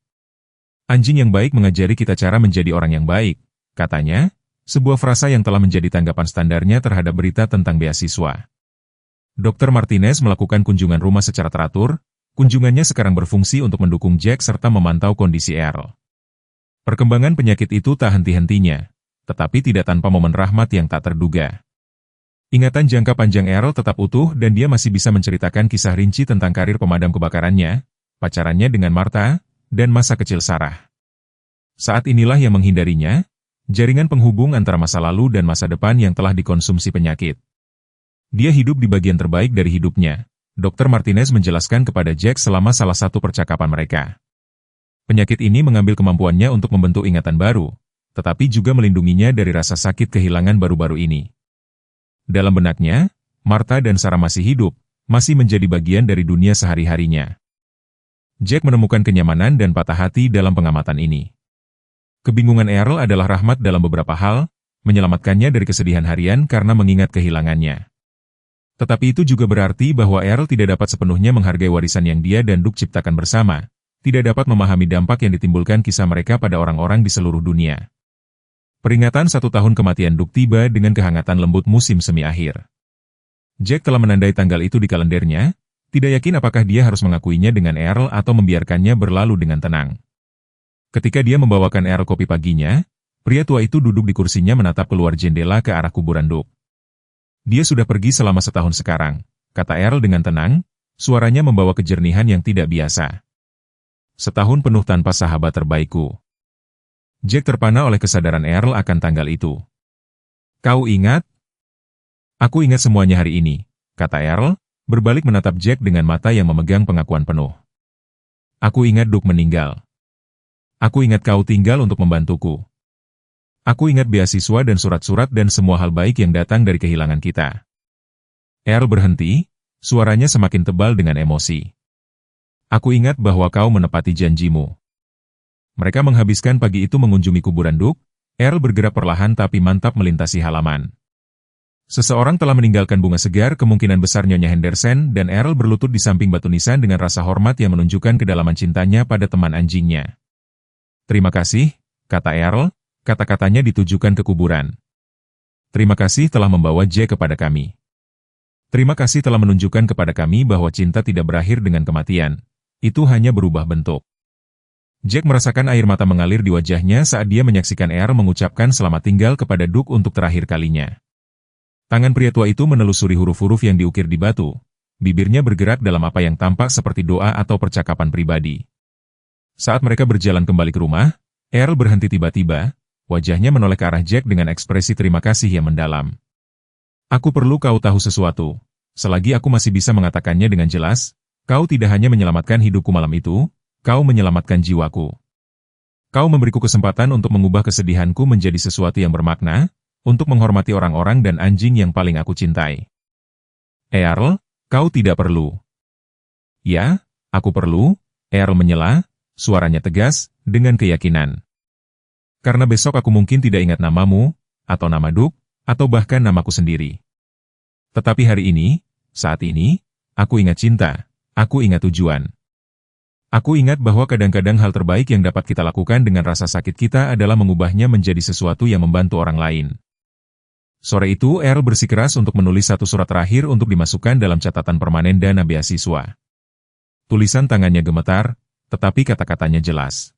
A: Anjing yang baik mengajari kita cara menjadi orang yang baik, katanya, sebuah frasa yang telah menjadi tanggapan standarnya terhadap berita tentang beasiswa. Dr. Martinez melakukan kunjungan rumah secara teratur, kunjungannya sekarang berfungsi untuk mendukung Jack serta memantau kondisi Earl. Perkembangan penyakit itu tak henti-hentinya, tetapi tidak tanpa momen rahmat yang tak terduga. Ingatan jangka panjang Earl tetap utuh dan dia masih bisa menceritakan kisah rinci tentang karir pemadam kebakarannya, pacarannya dengan Martha, dan masa kecil Sarah. Saat inilah yang menghindarinya, jaringan penghubung antara masa lalu dan masa depan yang telah dikonsumsi penyakit. Dia hidup di bagian terbaik dari hidupnya, Dr. Martinez menjelaskan kepada Jack selama salah satu percakapan mereka. Penyakit ini mengambil kemampuannya untuk membentuk ingatan baru, tetapi juga melindunginya dari rasa sakit kehilangan baru-baru ini. Dalam benaknya, Martha dan Sarah masih hidup, masih menjadi bagian dari dunia sehari-harinya. Jack menemukan kenyamanan dan patah hati dalam pengamatan ini. Kebingungan Earl adalah rahmat dalam beberapa hal, menyelamatkannya dari kesedihan harian karena mengingat kehilangannya. Tetapi itu juga berarti bahwa Earl tidak dapat sepenuhnya menghargai warisan yang dia dan Duke ciptakan bersama, tidak dapat memahami dampak yang ditimbulkan kisah mereka pada orang-orang di seluruh dunia. Peringatan 1 tahun kematian Duke tiba dengan kehangatan lembut musim semi akhir. Jack telah menandai tanggal itu di kalendernya, tidak yakin apakah dia harus mengakuinya dengan Earl atau membiarkannya berlalu dengan tenang. Ketika dia membawakan Earl kopi paginya, pria tua itu duduk di kursinya menatap keluar jendela ke arah kuburan Duke. Dia sudah pergi selama 1 tahun sekarang, kata Earl dengan tenang, suaranya membawa kejernihan yang tidak biasa. 1 tahun penuh tanpa sahabat terbaikku. Jack terpana oleh kesadaran Earl akan tanggal itu. Kau ingat? Aku ingat semuanya hari ini, kata Earl, berbalik menatap Jack dengan mata yang memegang pengakuan penuh. Aku ingat Duke meninggal. Aku ingat kau tinggal untuk membantuku. Aku ingat beasiswa dan surat-surat dan semua hal baik yang datang dari kehilangan kita. Earl berhenti, suaranya semakin tebal dengan emosi. Aku ingat bahwa kau menepati janjimu. Mereka menghabiskan pagi itu mengunjungi kuburan Duke. Earl bergerak perlahan tapi mantap melintasi halaman. Seseorang telah meninggalkan bunga segar, kemungkinan besar Nyonya Henderson, dan Earl berlutut di samping batu nisan dengan rasa hormat yang menunjukkan kedalaman cintanya pada teman anjingnya. Terima kasih, kata Earl. Kata-katanya ditujukan ke kuburan. Terima kasih telah membawa Jack kepada kami. Terima kasih telah menunjukkan kepada kami bahwa cinta tidak berakhir dengan kematian. Itu hanya berubah bentuk. Jack merasakan air mata mengalir di wajahnya saat dia menyaksikan Earl mengucapkan selamat tinggal kepada Duke untuk terakhir kalinya. Tangan pria tua itu menelusuri huruf-huruf yang diukir di batu. Bibirnya bergerak dalam apa yang tampak seperti doa atau percakapan pribadi. Saat mereka berjalan kembali ke rumah, Earl berhenti tiba-tiba. Wajahnya menoleh ke arah Jack dengan ekspresi terima kasih yang mendalam. Aku perlu kau tahu sesuatu. Selagi aku masih bisa mengatakannya dengan jelas, kau tidak hanya menyelamatkan hidupku malam itu, kau menyelamatkan jiwaku. Kau memberiku kesempatan untuk mengubah kesedihanku menjadi sesuatu yang bermakna, untuk menghormati orang-orang dan anjing yang paling aku cintai. Earl, kau tidak perlu. Ya, aku perlu, Earl menyela, suaranya tegas, dengan keyakinan. Karena besok aku mungkin tidak ingat namamu, atau nama Duke, atau bahkan namaku sendiri. Tetapi hari ini, saat ini, aku ingat cinta, aku ingat tujuan. Aku ingat bahwa kadang-kadang hal terbaik yang dapat kita lakukan dengan rasa sakit kita adalah mengubahnya menjadi sesuatu yang membantu orang lain. Sore itu, Earl bersikeras untuk menulis 1 surat terakhir untuk dimasukkan dalam catatan permanen dana beasiswa. Tulisan tangannya gemetar, tetapi kata-katanya jelas.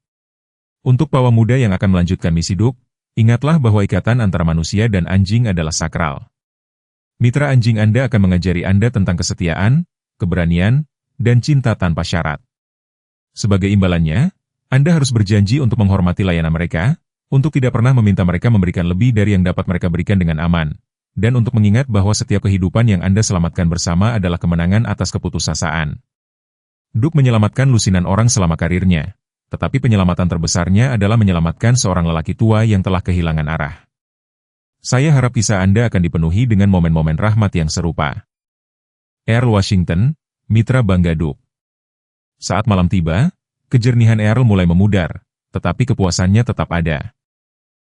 A: Untuk pawang muda yang akan melanjutkan misi Duke, ingatlah bahwa ikatan antara manusia dan anjing adalah sakral. Mitra anjing Anda akan mengajari Anda tentang kesetiaan, keberanian, dan cinta tanpa syarat. Sebagai imbalannya, Anda harus berjanji untuk menghormati layanan mereka, untuk tidak pernah meminta mereka memberikan lebih dari yang dapat mereka berikan dengan aman, dan untuk mengingat bahwa setiap kehidupan yang Anda selamatkan bersama adalah kemenangan atas keputusasaan. Duke menyelamatkan lusinan orang selama karirnya. Tetapi penyelamatan terbesarnya adalah menyelamatkan seorang lelaki tua yang telah kehilangan arah. Saya harap kisah Anda akan dipenuhi dengan momen-momen rahmat yang serupa. Earl Washington, mitra bangga Duke. Saat malam tiba, kejernihan Earl mulai memudar, tetapi kepuasannya tetap ada.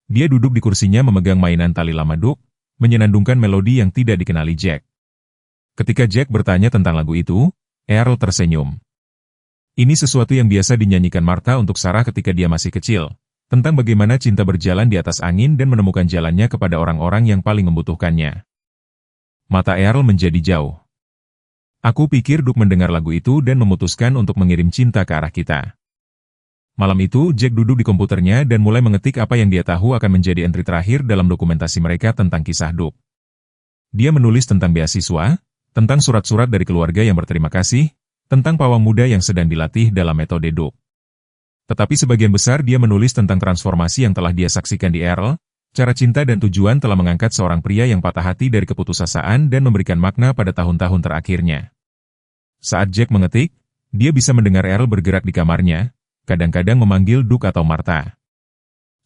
A: Dia duduk di kursinya memegang mainan tali lama Duke, menyenandungkan melodi yang tidak dikenali Jack. Ketika Jack bertanya tentang lagu itu, Earl tersenyum. Ini sesuatu yang biasa dinyanyikan Martha untuk Sarah ketika dia masih kecil, tentang bagaimana cinta berjalan di atas angin dan menemukan jalannya kepada orang-orang yang paling membutuhkannya. Mata Earl menjadi jauh. Aku pikir Duke mendengar lagu itu dan memutuskan untuk mengirim cinta ke arah kita. Malam itu, Jack duduk di komputernya dan mulai mengetik apa yang dia tahu akan menjadi entry terakhir dalam dokumentasi mereka tentang kisah Duke. Dia menulis tentang beasiswa, tentang surat-surat dari keluarga yang berterima kasih, tentang pawang muda yang sedang dilatih dalam metode Duke. Tetapi sebagian besar dia menulis tentang transformasi yang telah dia saksikan di Earl, cara cinta dan tujuan telah mengangkat seorang pria yang patah hati dari keputusasaan dan memberikan makna pada tahun-tahun terakhirnya. Saat Jack mengetik, dia bisa mendengar Earl bergerak di kamarnya, kadang-kadang memanggil Duke atau Martha.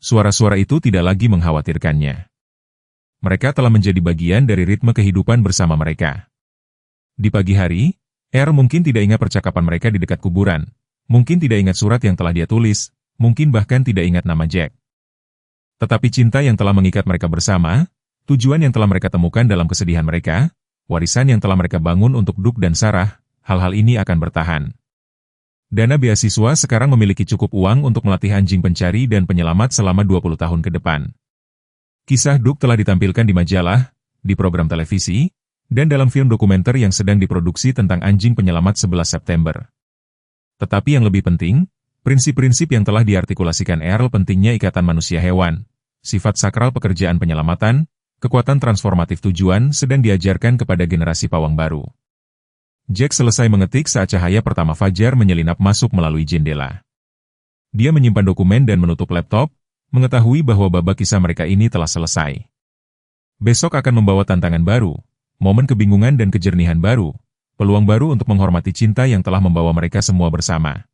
A: suara-suara itu tidak lagi mengkhawatirkannya. Mereka telah menjadi bagian dari ritme kehidupan bersama mereka. Di pagi hari, Er mungkin tidak ingat percakapan mereka di dekat kuburan, mungkin tidak ingat surat yang telah dia tulis, mungkin bahkan tidak ingat nama Jack. Tetapi cinta yang telah mengikat mereka bersama, tujuan yang telah mereka temukan dalam kesedihan mereka, warisan yang telah mereka bangun untuk Duke dan Sarah, hal-hal ini akan bertahan. Dana beasiswa sekarang memiliki cukup uang untuk melatih anjing pencari dan penyelamat selama 20 tahun ke depan. Kisah Duke telah ditampilkan di majalah, di program televisi, dan dalam film dokumenter yang sedang diproduksi tentang anjing penyelamat 11 September. Tetapi yang lebih penting, prinsip-prinsip yang telah diartikulasikan Earl pentingnya ikatan manusia-hewan, sifat sakral pekerjaan penyelamatan, kekuatan transformatif tujuan sedang diajarkan kepada generasi pawang baru. Jack selesai mengetik saat cahaya pertama fajar menyelinap masuk melalui jendela. Dia menyimpan dokumen dan menutup laptop, mengetahui bahwa babak kisah mereka ini telah selesai. Besok akan membawa tantangan baru, momen kebingungan dan kejernihan baru, peluang baru untuk menghormati cinta yang telah membawa mereka semua bersama.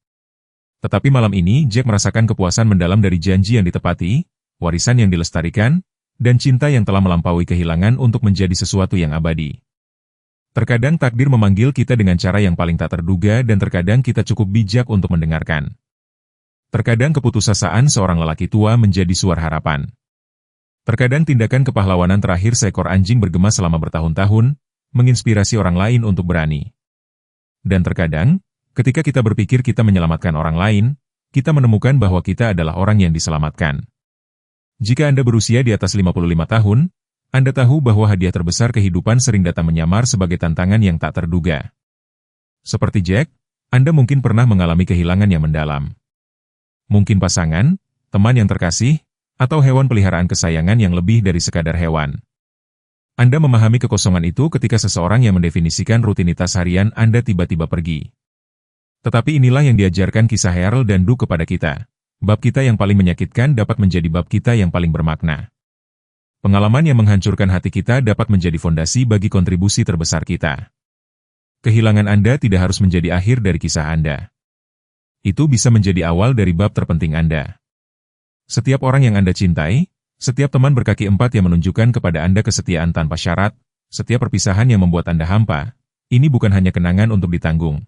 A: Tetapi malam ini Jack merasakan kepuasan mendalam dari janji yang ditepati, warisan yang dilestarikan, dan cinta yang telah melampaui kehilangan untuk menjadi sesuatu yang abadi. Terkadang takdir memanggil kita dengan cara yang paling tak terduga dan terkadang kita cukup bijak untuk mendengarkan. Terkadang keputusasaan seorang lelaki tua menjadi suara harapan. Terkadang tindakan kepahlawanan terakhir seekor anjing bergema selama bertahun-tahun, menginspirasi orang lain untuk berani. Dan terkadang, ketika kita berpikir kita menyelamatkan orang lain, kita menemukan bahwa kita adalah orang yang diselamatkan. Jika Anda berusia di atas 55 tahun, Anda tahu bahwa hadiah terbesar kehidupan sering datang menyamar sebagai tantangan yang tak terduga. Seperti Jack, Anda mungkin pernah mengalami kehilangan yang mendalam. Mungkin pasangan, teman yang terkasih, atau hewan peliharaan kesayangan yang lebih dari sekadar hewan. Anda memahami kekosongan itu ketika seseorang yang mendefinisikan rutinitas harian Anda tiba-tiba pergi. Tetapi inilah yang diajarkan kisah Earl dan Duke kepada kita. Bab kita yang paling menyakitkan dapat menjadi bab kita yang paling bermakna. Pengalaman yang menghancurkan hati kita dapat menjadi fondasi bagi kontribusi terbesar kita. Kehilangan Anda tidak harus menjadi akhir dari kisah Anda. Itu bisa menjadi awal dari bab terpenting Anda. Setiap orang yang Anda cintai, setiap teman berkaki empat yang menunjukkan kepada Anda kesetiaan tanpa syarat, setiap perpisahan yang membuat Anda hampa, ini bukan hanya kenangan untuk ditanggung.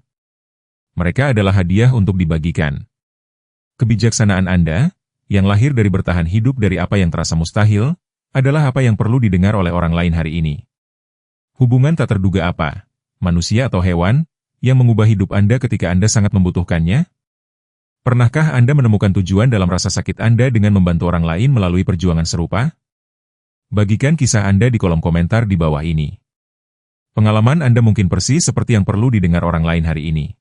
A: Mereka adalah hadiah untuk dibagikan. Kebijaksanaan Anda, yang lahir dari bertahan hidup dari apa yang terasa mustahil, adalah apa yang perlu didengar oleh orang lain hari ini. Hubungan tak terduga apa, manusia atau hewan, yang mengubah hidup Anda ketika Anda sangat membutuhkannya? Pernahkah Anda menemukan tujuan dalam rasa sakit Anda dengan membantu orang lain melalui perjuangan serupa? Bagikan kisah Anda di kolom komentar di bawah ini. Pengalaman Anda mungkin persis seperti yang perlu didengar orang lain hari ini.